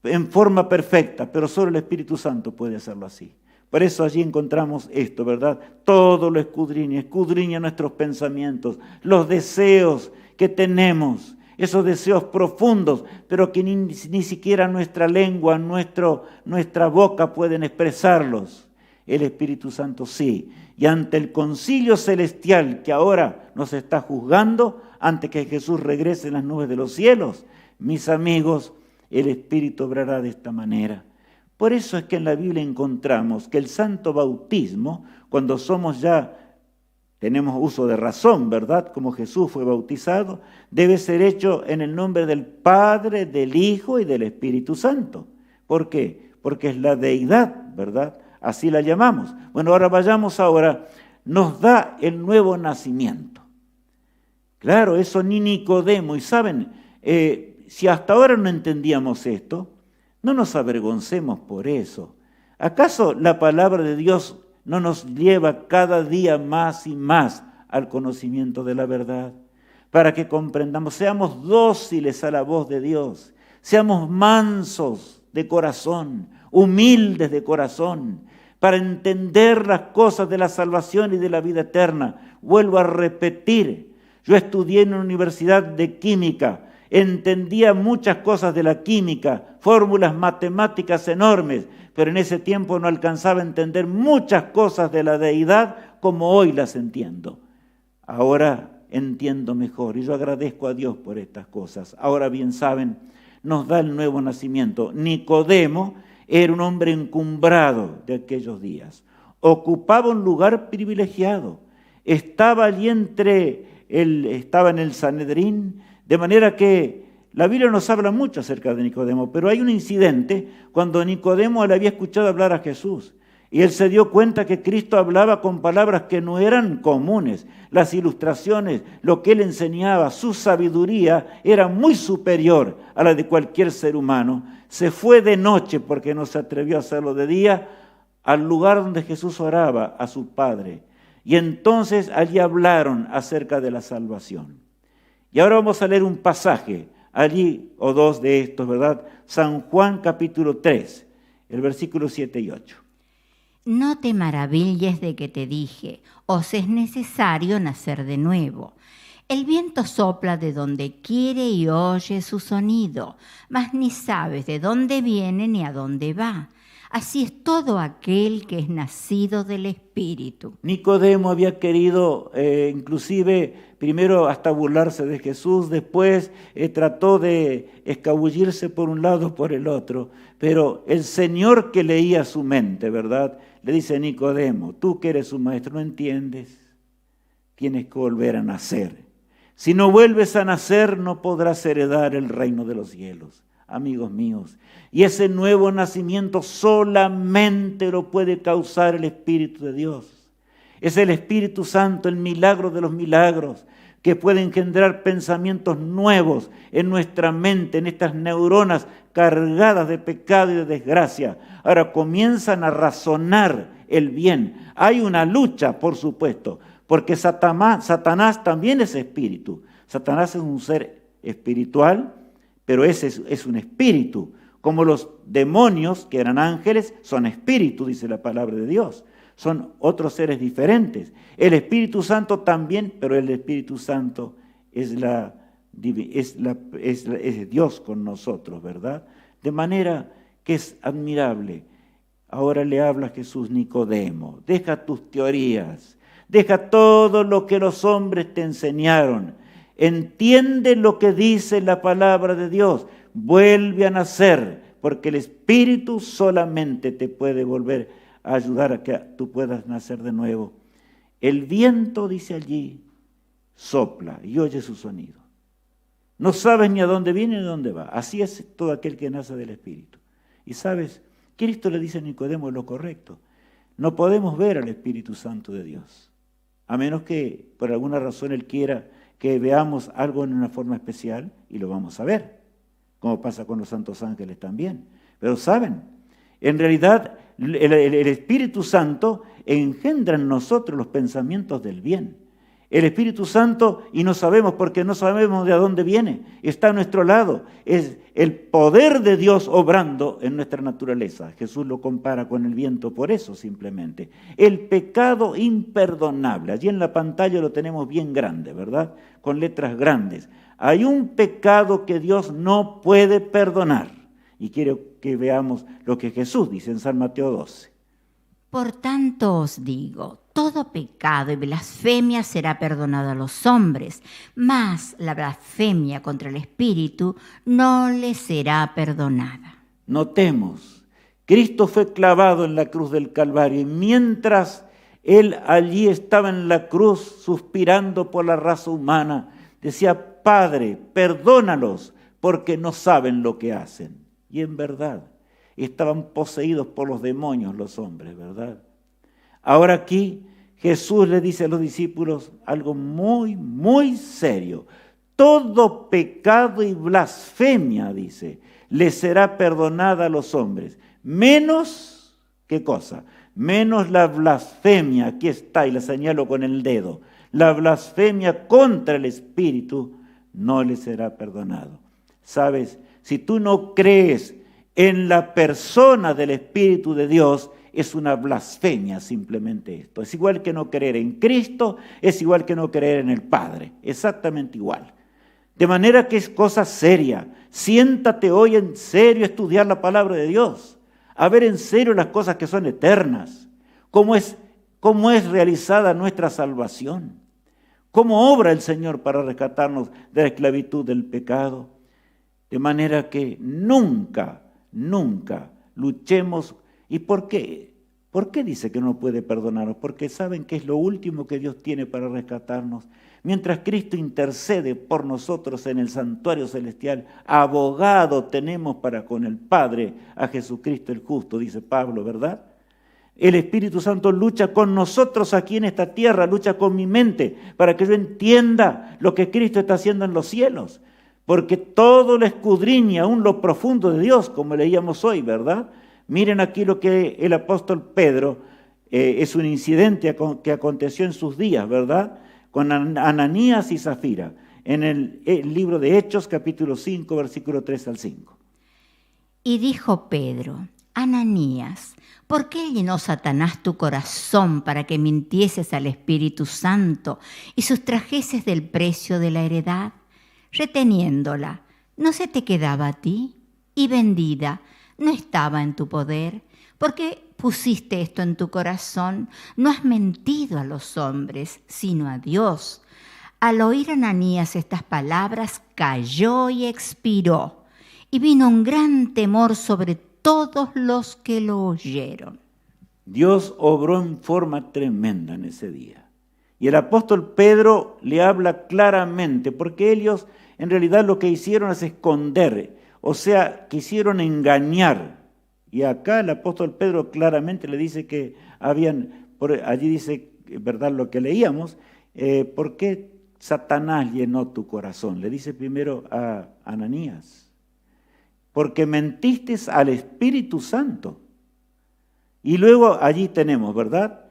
en forma perfecta, pero solo el Espíritu Santo puede hacerlo así. Por eso allí encontramos esto, ¿verdad? Todo lo escudriña nuestros pensamientos, los deseos que tenemos, esos deseos profundos, pero que ni siquiera nuestra lengua, nuestra boca pueden expresarlos. El Espíritu Santo sí. Y ante el concilio celestial que ahora nos está juzgando, antes que Jesús regrese en las nubes de los cielos, mis amigos, el Espíritu obrará de esta manera. Por eso es que en la Biblia encontramos que el santo bautismo, cuando tenemos uso de razón, ¿verdad? Como Jesús fue bautizado, debe ser hecho en el nombre del Padre, del Hijo y del Espíritu Santo. ¿Por qué? Porque es la deidad, ¿verdad? Así la llamamos. Bueno, ahora nos da el nuevo nacimiento. Claro, eso ni Nicodemo, y saben, si hasta ahora no entendíamos esto, no nos avergoncemos por eso. ¿Acaso la palabra de Dios no nos lleva cada día más y más al conocimiento de la verdad? Para que comprendamos, seamos dóciles a la voz de Dios, seamos mansos de corazón, humildes de corazón, para entender las cosas de la salvación y de la vida eterna. Vuelvo a repetir, yo estudié en una universidad de química, entendía muchas cosas de la química, fórmulas matemáticas enormes, pero en ese tiempo no alcanzaba a entender muchas cosas de la deidad como hoy las entiendo. Ahora entiendo mejor y yo agradezco a Dios por estas cosas. Ahora bien, saben, nos da el nuevo nacimiento. Nicodemo era un hombre encumbrado de aquellos días, ocupaba un lugar privilegiado, estaba allí estaba en el Sanedrín, de manera que la Biblia nos habla mucho acerca de Nicodemo, pero hay un incidente cuando Nicodemo le había escuchado hablar a Jesús y él se dio cuenta que Cristo hablaba con palabras que no eran comunes. Las ilustraciones, lo que él enseñaba, su sabiduría era muy superior a la de cualquier ser humano. Se fue de noche, porque no se atrevió a hacerlo de día, al lugar donde Jesús oraba a su Padre. Y entonces allí hablaron acerca de la salvación. Y ahora vamos a leer un pasaje, allí o dos de estos, ¿verdad? San Juan capítulo 3. el versículo 7 y 8. No te maravilles de que te dije, os es necesario nacer de nuevo. El viento sopla de donde quiere y oye su sonido, mas ni sabes de dónde viene ni a dónde va. Así es todo aquel que es nacido del Espíritu. Nicodemo había querido inclusive primero hasta burlarse de Jesús, después trató de escabullirse por un lado por el otro, pero el Señor que leía su mente, ¿verdad? Le dice: Nicodemo, tú que eres un maestro, ¿no entiendes? Tienes que volver a nacer. Si no vuelves a nacer, no podrás heredar el reino de los cielos. Amigos míos, y ese nuevo nacimiento solamente lo puede causar el Espíritu de Dios. Es el Espíritu Santo, el milagro de los milagros, que puede engendrar pensamientos nuevos en nuestra mente, en estas neuronas cargadas de pecado y de desgracia. Ahora comienzan a razonar el bien. Hay una lucha, por supuesto, porque Satanás también es espíritu. Satanás es un ser espiritual, pero ese es un espíritu. Como los demonios, que eran ángeles, son espíritu, dice la palabra de Dios. Son otros seres diferentes. El Espíritu Santo también, pero el Espíritu Santo es Dios con nosotros, ¿verdad? De manera que es admirable. Ahora le habla Jesús: Nicodemo, deja tus teorías, deja todo lo que los hombres te enseñaron. Entiende lo que dice la palabra de Dios. Vuelve a nacer, porque el Espíritu solamente te puede volver a ayudar a que tú puedas nacer de nuevo. El viento, dice allí, sopla y oye su sonido. No sabes ni a dónde viene ni a dónde va. Así es todo aquel que nace del Espíritu. Y sabes, Cristo le dice a Nicodemo lo correcto. No podemos ver al Espíritu Santo de Dios, a menos que por alguna razón Él quiera que veamos algo en una forma especial, y lo vamos a ver, como pasa con los santos ángeles también. Pero saben, en realidad el Espíritu Santo engendra en nosotros los pensamientos del bien. El Espíritu Santo, y no sabemos porque no sabemos de dónde viene, está a nuestro lado. Es el poder de Dios obrando en nuestra naturaleza. Jesús lo compara con el viento por eso simplemente. El pecado imperdonable. Allí en la pantalla lo tenemos bien grande, ¿verdad? Con letras grandes. Hay un pecado que Dios no puede perdonar. Y quiero que veamos lo que Jesús dice en San Mateo 12. Por tanto os digo, todo pecado y blasfemia será perdonado a los hombres, mas la blasfemia contra el Espíritu no le será perdonada. Notemos, Cristo fue clavado en la cruz del Calvario y mientras Él allí estaba en la cruz suspirando por la raza humana, decía: Padre, perdónalos porque no saben lo que hacen. Y en verdad, estaban poseídos por los demonios los hombres, ¿verdad? Ahora aquí Jesús le dice a los discípulos algo muy, muy serio. Todo pecado y blasfemia, dice, le será perdonada a los hombres. Menos, ¿qué cosa? Menos la blasfemia, aquí está, y la señalo con el dedo. La blasfemia contra el Espíritu no le será perdonado. ¿Sabes? Si tú no crees en la persona del Espíritu de Dios, es una blasfemia simplemente esto. Es igual que no creer en Cristo, es igual que no creer en el Padre, exactamente igual. De manera que es cosa seria. Siéntate hoy en serio a estudiar la palabra de Dios, a ver en serio las cosas que son eternas, cómo es realizada nuestra salvación, cómo obra el Señor para rescatarnos de la esclavitud del pecado. De manera que nunca luchemos. ¿Y por qué? ¿Por qué dice que no puede perdonarnos? Porque saben que es lo último que Dios tiene para rescatarnos. Mientras Cristo intercede por nosotros en el santuario celestial, abogado tenemos para con el Padre a Jesucristo el justo, dice Pablo, ¿verdad? El Espíritu Santo lucha con nosotros aquí en esta tierra, lucha con mi mente para que yo entienda lo que Cristo está haciendo en los cielos. Porque todo lo escudriña aún lo profundo de Dios, como leíamos hoy, ¿verdad? Miren aquí lo que el apóstol Pedro, es un incidente que aconteció en sus días, ¿verdad? Con Ananías y Zafira, en el libro de Hechos, capítulo 5, versículo 3 al 5. Y dijo Pedro: Ananías, ¿por qué llenó Satanás tu corazón para que mintieses al Espíritu Santo y sustrajeses del precio de la heredad? Reteniéndola, ¿no se te quedaba a ti? Y vendida, ¿no estaba en tu poder? ¿Por qué pusiste esto en tu corazón? No has mentido a los hombres, sino a Dios. Al oír Ananías estas palabras, cayó y expiró, y vino un gran temor sobre todos los que lo oyeron. Dios obró en forma tremenda en ese día. Y el apóstol Pedro le habla claramente, porque ellos en realidad lo que hicieron es esconder, o sea, quisieron engañar. Y acá el apóstol Pedro claramente le dice que allí dice, ¿verdad?, lo que leíamos, ¿por qué Satanás llenó tu corazón? Le dice primero a Ananías, porque mentiste al Espíritu Santo. Y luego allí tenemos, ¿verdad?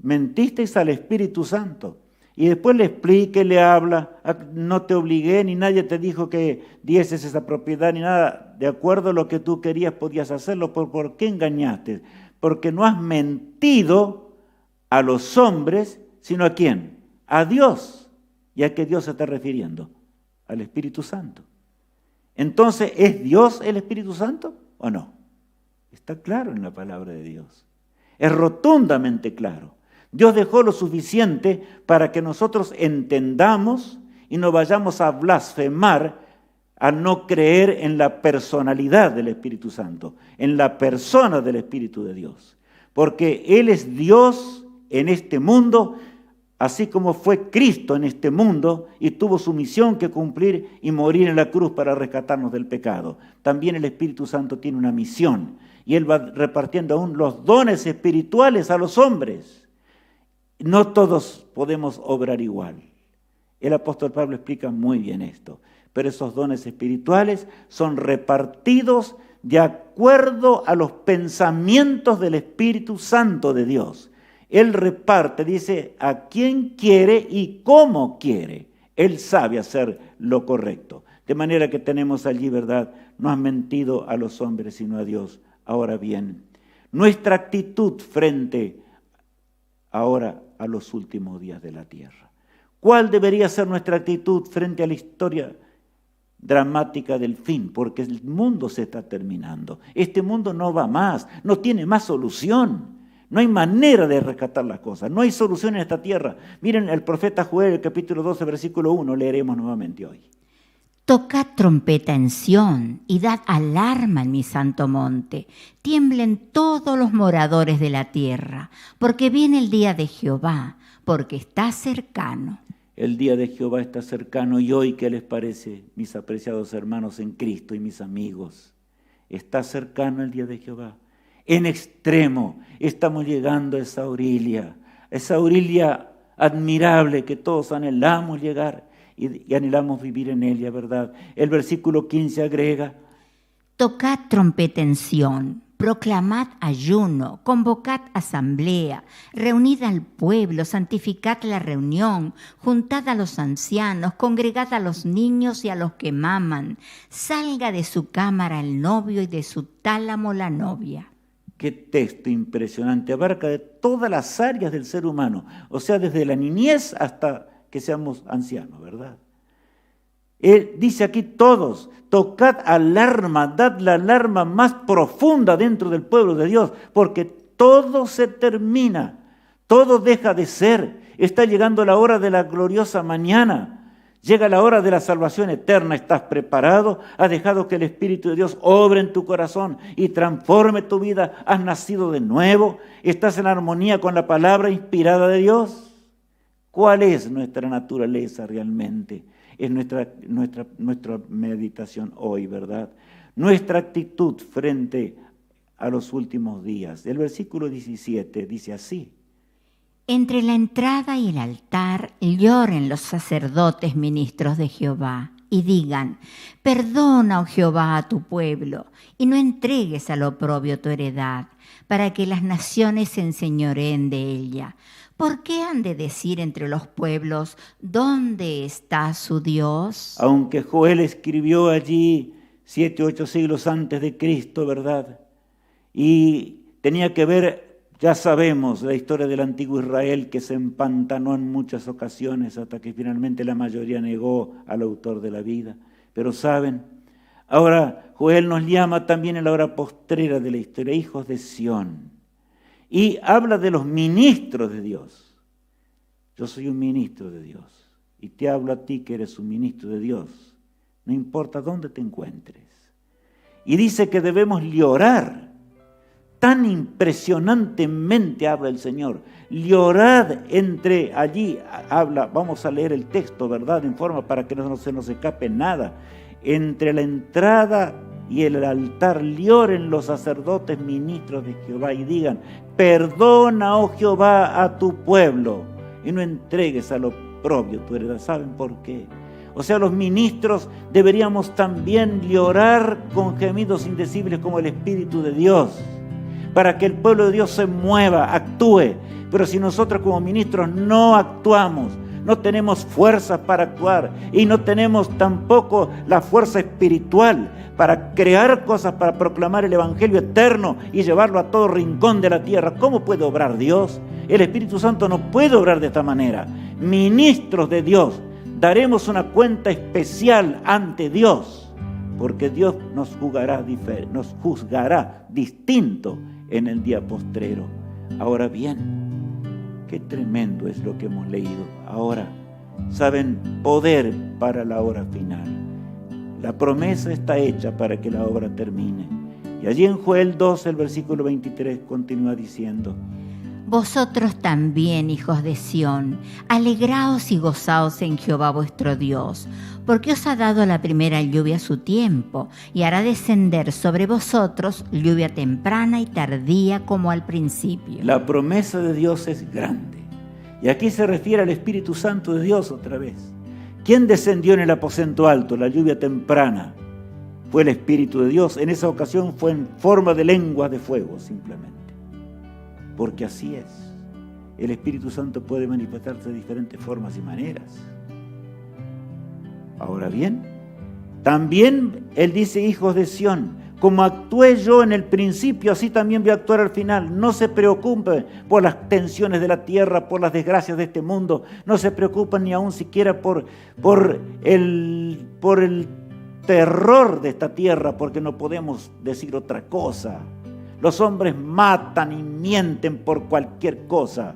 Mentisteis al Espíritu Santo. Y después le explica y le habla, no te obligué, ni nadie te dijo que dieses esa propiedad, ni nada. De acuerdo a lo que tú querías, podías hacerlo. ¿Por qué engañaste? Porque no has mentido a los hombres, sino ¿a quién? A Dios. ¿Y a qué Dios se está refiriendo? Al Espíritu Santo. Entonces, ¿es Dios el Espíritu Santo o no? Está claro en la palabra de Dios. Es rotundamente claro. Dios dejó lo suficiente para que nosotros entendamos y no vayamos a blasfemar, a no creer en la personalidad del Espíritu Santo, en la persona del Espíritu de Dios. Porque Él es Dios en este mundo, así como fue Cristo en este mundo y tuvo su misión que cumplir y morir en la cruz para rescatarnos del pecado. También el Espíritu Santo tiene una misión y Él va repartiendo aún los dones espirituales a los hombres. No todos podemos obrar igual. El apóstol Pablo explica muy bien esto, pero esos dones espirituales son repartidos de acuerdo a los pensamientos del Espíritu Santo de Dios. Él reparte, dice, a quién quiere y cómo quiere. Él sabe hacer lo correcto. De manera que tenemos allí, ¿verdad? No has mentido a los hombres, sino a Dios. Ahora bien, nuestra actitud frente ahora a los últimos días de la tierra. ¿Cuál debería ser nuestra actitud frente a la historia dramática del fin? Porque el mundo se está terminando. Este mundo no va más, no tiene más solución. No hay manera de rescatar las cosas, no hay solución en esta tierra. Miren el profeta Joel, el capítulo 12, versículo 1, leeremos nuevamente hoy. Tocad trompeta en Sión y dad alarma en mi santo monte. Tiemblen todos los moradores de la tierra, porque viene el día de Jehová, porque está cercano. El día de Jehová está cercano y hoy, ¿qué les parece, mis apreciados hermanos en Cristo y mis amigos? Está cercano el día de Jehová. En extremo estamos llegando a esa orilla admirable que todos anhelamos llegar y anhelamos vivir en ella, ¿verdad? El versículo 15 agrega: Tocad trompeta en Sión, proclamad ayuno, convocad asamblea, reunid al pueblo, santificad la reunión, juntad a los ancianos, congregad a los niños y a los que maman, salga de su cámara el novio y de su tálamo la novia. Qué texto impresionante, abarca de todas las áreas del ser humano, o sea, desde la niñez hasta que seamos ancianos, ¿verdad? Él dice aquí todos, tocad alarma, dad la alarma más profunda dentro del pueblo de Dios, porque todo se termina, todo deja de ser, está llegando la hora de la gloriosa mañana. Llega la hora de la salvación eterna. ¿Estás preparado? ¿Has dejado que el Espíritu de Dios obre en tu corazón y transforme tu vida? ¿Has nacido de nuevo? ¿Estás en armonía con la palabra inspirada de Dios? ¿Cuál es nuestra naturaleza realmente? Es nuestra meditación hoy, ¿verdad? Nuestra actitud frente a los últimos días. El versículo 17 dice así: Entre la entrada y el altar lloren los sacerdotes ministros de Jehová y digan: perdona, oh Jehová, a tu pueblo, y no entregues al oprobio tu heredad, para que las naciones se enseñoreen de ella. ¿Por qué han de decir entre los pueblos, ¿dónde está su Dios? Aunque Joel escribió allí 7 u 8 siglos antes de Cristo, ¿verdad? y tenía que ver, ya sabemos, la historia del antiguo Israel que se empantanó en muchas ocasiones hasta que finalmente la mayoría negó al autor de la vida. Pero saben, ahora Joel nos llama también en la hora postrera de la historia, hijos de Sión, y habla de los ministros de Dios. Yo soy un ministro de Dios y te hablo a ti que eres un ministro de Dios, no importa dónde te encuentres. Y dice que debemos llorar. Tan impresionantemente habla el Señor. Llorad entre allí, habla, vamos a leer el texto, ¿verdad? En forma para que no se nos escape nada. Entre la entrada y el altar lloren los sacerdotes ministros de Jehová y digan: perdona, oh Jehová, a tu pueblo y no entregues al oprobio tu heredad. ¿Saben por qué? O sea, los ministros deberíamos también llorar con gemidos indecibles como el Espíritu de Dios, para que el pueblo de Dios se mueva, actúe. Pero si nosotros como ministros no actuamos, no tenemos fuerzas para actuar y no tenemos tampoco la fuerza espiritual para crear cosas, para proclamar el Evangelio eterno y llevarlo a todo rincón de la tierra, ¿cómo puede obrar Dios? El Espíritu Santo no puede obrar de esta manera. Ministros de Dios, daremos una cuenta especial ante Dios, porque Dios nos juzgará distinto en el día postrero. Ahora bien, qué tremendo es lo que hemos leído. Ahora, saben, poder para la hora final. La promesa está hecha para que la obra termine. Y allí en Joel 2, el versículo 23, continúa diciendo: vosotros también, hijos de Sión, alegraos y gozaos en Jehová vuestro Dios, porque os ha dado la primera lluvia a su tiempo, y hará descender sobre vosotros lluvia temprana y tardía como al principio. La promesa de Dios es grande. Y aquí se refiere al Espíritu Santo de Dios otra vez. ¿Quién descendió en el aposento alto, la lluvia temprana? Fue el Espíritu de Dios. En esa ocasión fue en forma de lenguas de fuego, simplemente. Porque así es. El Espíritu Santo puede manifestarse de diferentes formas y maneras. Ahora bien, también Él dice: hijos de Sión, como actué yo en el principio, así también voy a actuar al final. No se preocupen por las tensiones de la tierra, por las desgracias de este mundo. No se preocupen ni aún siquiera por el terror de esta tierra, porque no podemos decir otra cosa. Los hombres matan y mienten por cualquier cosa.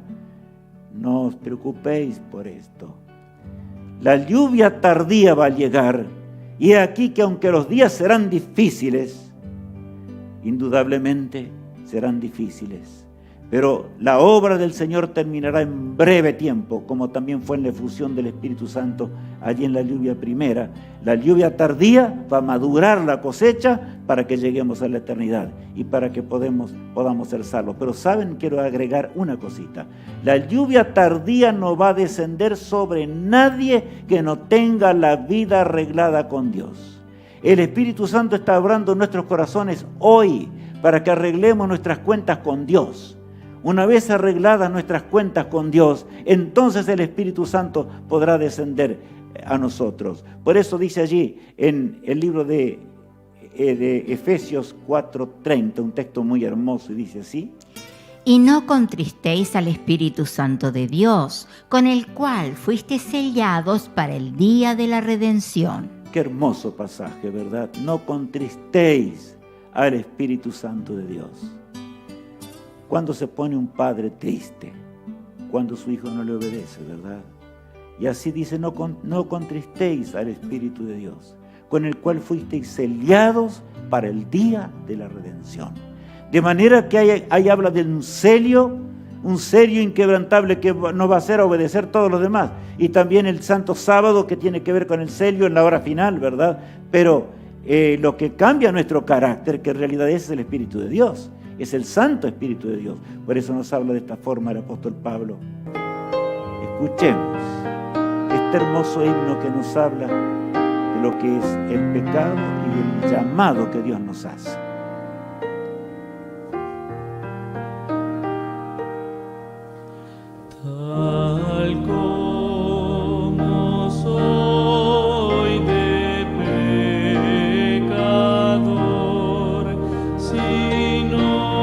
No os preocupéis por esto. La lluvia tardía va a llegar. Y he aquí que aunque los días serán difíciles, indudablemente serán difíciles, pero la obra del Señor terminará en breve tiempo, como también fue en la efusión del Espíritu Santo allí en la lluvia primera. La lluvia tardía va a madurar la cosecha para que lleguemos a la eternidad y para que podamos ser salvos. Pero saben, quiero agregar una cosita: la lluvia tardía no va a descender sobre nadie que no tenga la vida arreglada con Dios. El Espíritu Santo está obrando en nuestros corazones hoy para que arreglemos nuestras cuentas con Dios. Una vez arregladas nuestras cuentas con Dios, entonces el Espíritu Santo podrá descender a nosotros. Por eso dice allí en el libro de Efesios 4:30, un texto muy hermoso, y dice así: y no contristéis al Espíritu Santo de Dios, con el cual fuisteis sellados para el día de la redención. Qué hermoso pasaje, ¿verdad? No contristéis al Espíritu Santo de Dios. Cuando se pone un padre triste, cuando su hijo no le obedece, ¿verdad? Y así dice: no contristéis al Espíritu de Dios, con el cual fuisteis sellados para el día de la redención. De manera que ahí habla de un sello inquebrantable que nos va a hacer obedecer todos los demás. Y también el Santo Sábado, que tiene que ver con el sello en la hora final, ¿verdad? Pero lo que cambia nuestro carácter, que en realidad es el Espíritu de Dios, es el Santo Espíritu de Dios. Por eso nos habla de esta forma el apóstol Pablo. Escuchemos este hermoso himno que nos habla de lo que es el pecado y del llamado que Dios nos hace. Tal como soy de pecador, si no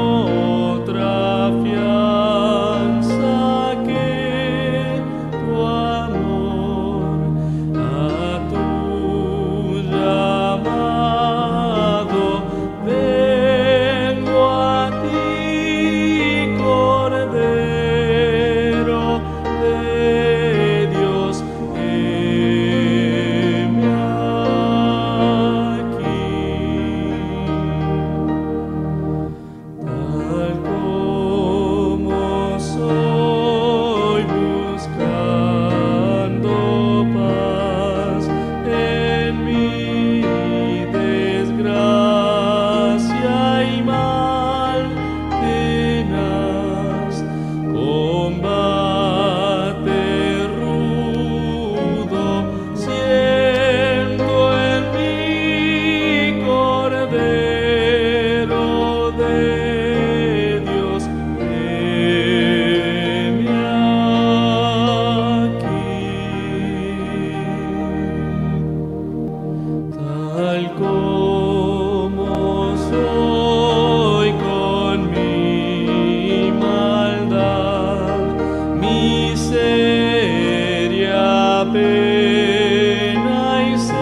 pena y ceguedad,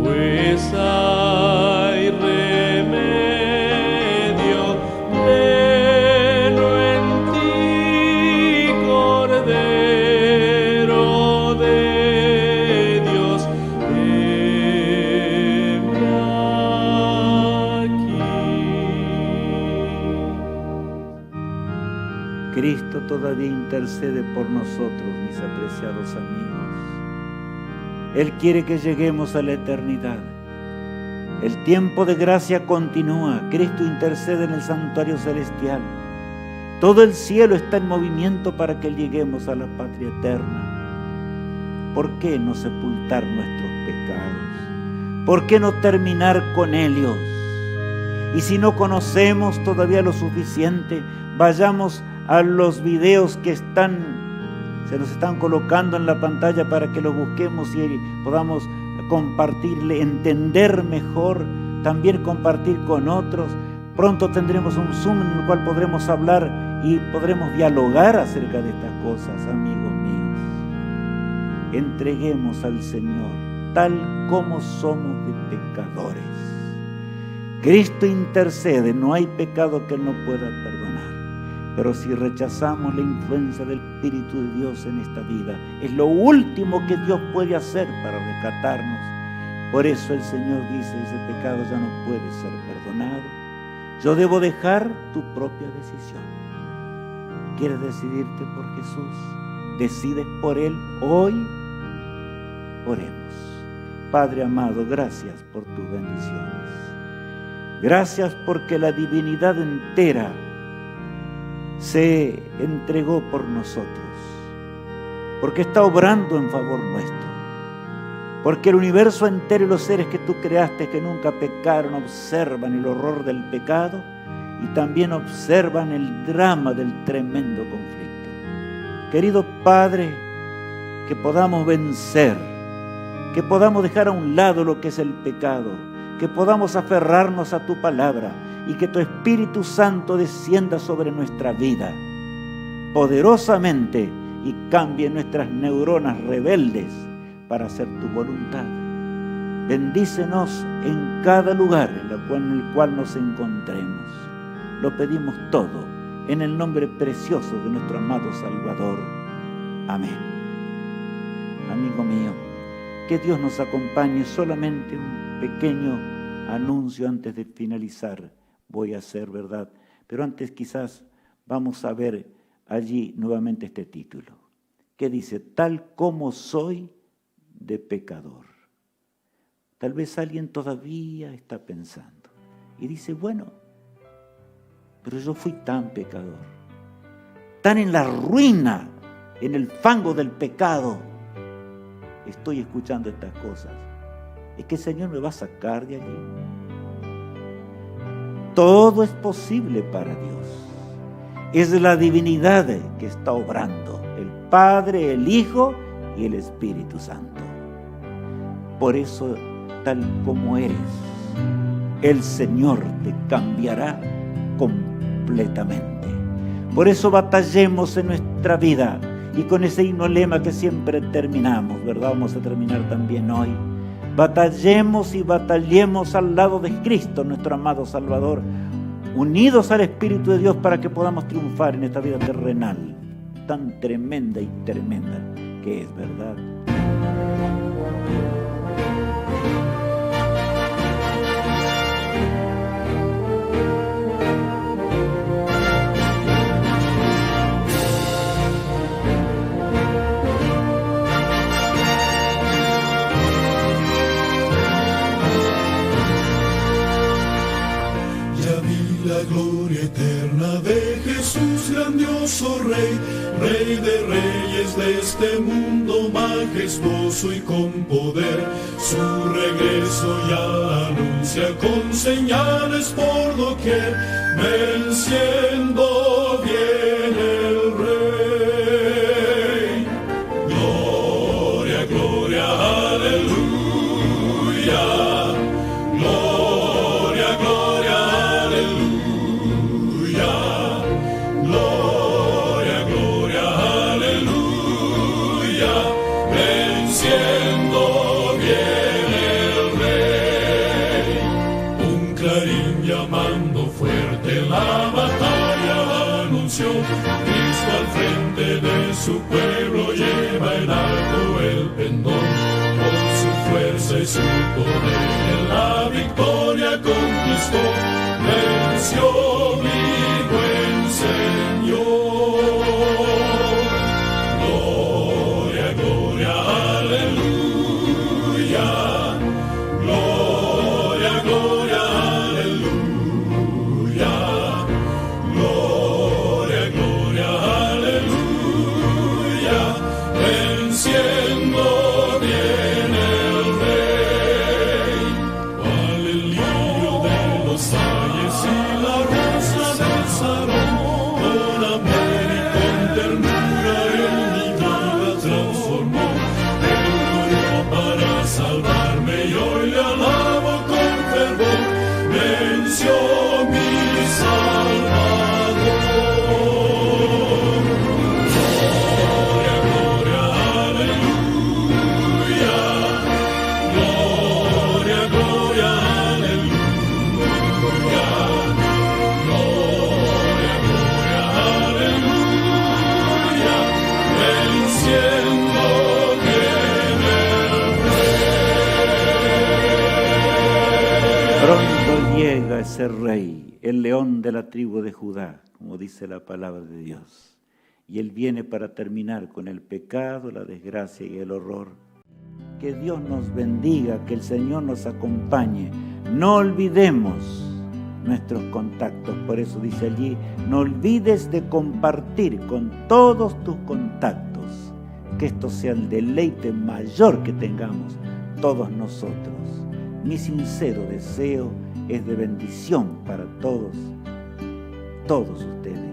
pues hay remedio pleno en ti, Cordero de Dios, heme aquí. Cristo todavía intercede por nosotros, mis apreciados amigos. Él quiere que lleguemos a la eternidad. El tiempo de gracia continúa. Cristo intercede en el santuario celestial. Todo el cielo está en movimiento para que lleguemos a la patria eterna. ¿Por qué no sepultar nuestros pecados? ¿Por qué no terminar con ellos? Y si no conocemos todavía lo suficiente, vayamos a los videos que se nos están colocando en la pantalla para que los busquemos y podamos compartirle, entender mejor, también compartir con otros. Pronto tendremos un Zoom en el cual podremos hablar y podremos dialogar acerca de estas cosas, amigos míos. Entreguemos al Señor tal como somos de pecadores. Cristo intercede, no hay pecado que Él no pueda perdonar. Pero si rechazamos la influencia del Espíritu de Dios en esta vida, es lo último que Dios puede hacer para rescatarnos. Por eso el Señor dice, ese pecado ya no puede ser perdonado. Yo debo dejar tu propia decisión. ¿Quieres decidirte por Jesús? ¿Decides por Él hoy? Oremos. Padre amado, gracias por tus bendiciones. Gracias porque la divinidad entera se entregó por nosotros, porque está obrando en favor nuestro, porque el universo entero y los seres que tú creaste que nunca pecaron observan el horror del pecado y también observan el drama del tremendo conflicto. Querido Padre, que podamos vencer, que podamos dejar a un lado lo que es el pecado, que podamos aferrarnos a tu palabra y que tu Espíritu Santo descienda sobre nuestra vida poderosamente y cambie nuestras neuronas rebeldes para hacer tu voluntad. Bendícenos en cada lugar en el cual nos encontremos. Lo pedimos todo en el nombre precioso de nuestro amado Salvador. Amén. Amigo mío, que Dios nos acompañe. Solamente un pequeño anuncio antes de finalizar voy a hacer, ¿verdad? Pero antes quizás vamos a ver allí nuevamente este título, que dice, tal como soy de pecador. Tal vez alguien todavía está pensando y dice, bueno, pero yo fui tan pecador, tan en la ruina, en el fango del pecado. Estoy escuchando estas cosas. ¿Es que el Señor me va a sacar de allí? Todo es posible para Dios. Es la divinidad que está obrando, el Padre, el Hijo y el Espíritu Santo. Por eso, tal como eres, el Señor te cambiará completamente. Por eso batallemos en nuestra vida y con ese himno lema que siempre terminamos, ¿verdad? Vamos a terminar también hoy. Batallemos y batallemos al lado de Cristo, nuestro amado Salvador, unidos al Espíritu de Dios para que podamos triunfar en esta vida terrenal, tan tremenda y tremenda que es, ¿verdad? La gloria eterna de Jesús, grandioso Rey, Rey de reyes de este mundo, majestuoso y con poder. Su regreso ya anuncia con señales por doquier, venciendo viene el Rey. Gloria, gloria, aleluya. Gloria, gloria, aleluya. Gloria, gloria, aleluya. su pueblo lleva en alto el pendón. Con su fuerza y su poder en la victoria conquistó. Venció mi buen Señor. Gloria, gloria, aleluya. Gloria, gloria, aleluya. Gloria, gloria, aleluya. Venciendo bien el Rey. Cual el lirio de los valles y la rosa del Sarón, con amor y con ternura en mi vida transformó. Él murió para salvarme y hoy le alabo con fervor. Venció mi Salvador. Gloria, gloria, aleluya. Gloria, gloria, aleluya. Gloria, gloria, aleluya. Venciendo bien el Pronto llega ese rey, el león de la tribu de Judá, como dice la palabra de Dios. Y Él viene para terminar con el pecado, la desgracia y el horror. Que Dios nos bendiga, que el Señor nos acompañe. No olvidemos nuestros contactos. Por eso dice allí, no olvides de compartir con todos tus contactos. Que esto sea el deleite mayor que tengamos todos nosotros. Mi sincero deseo es de bendición para todos ustedes.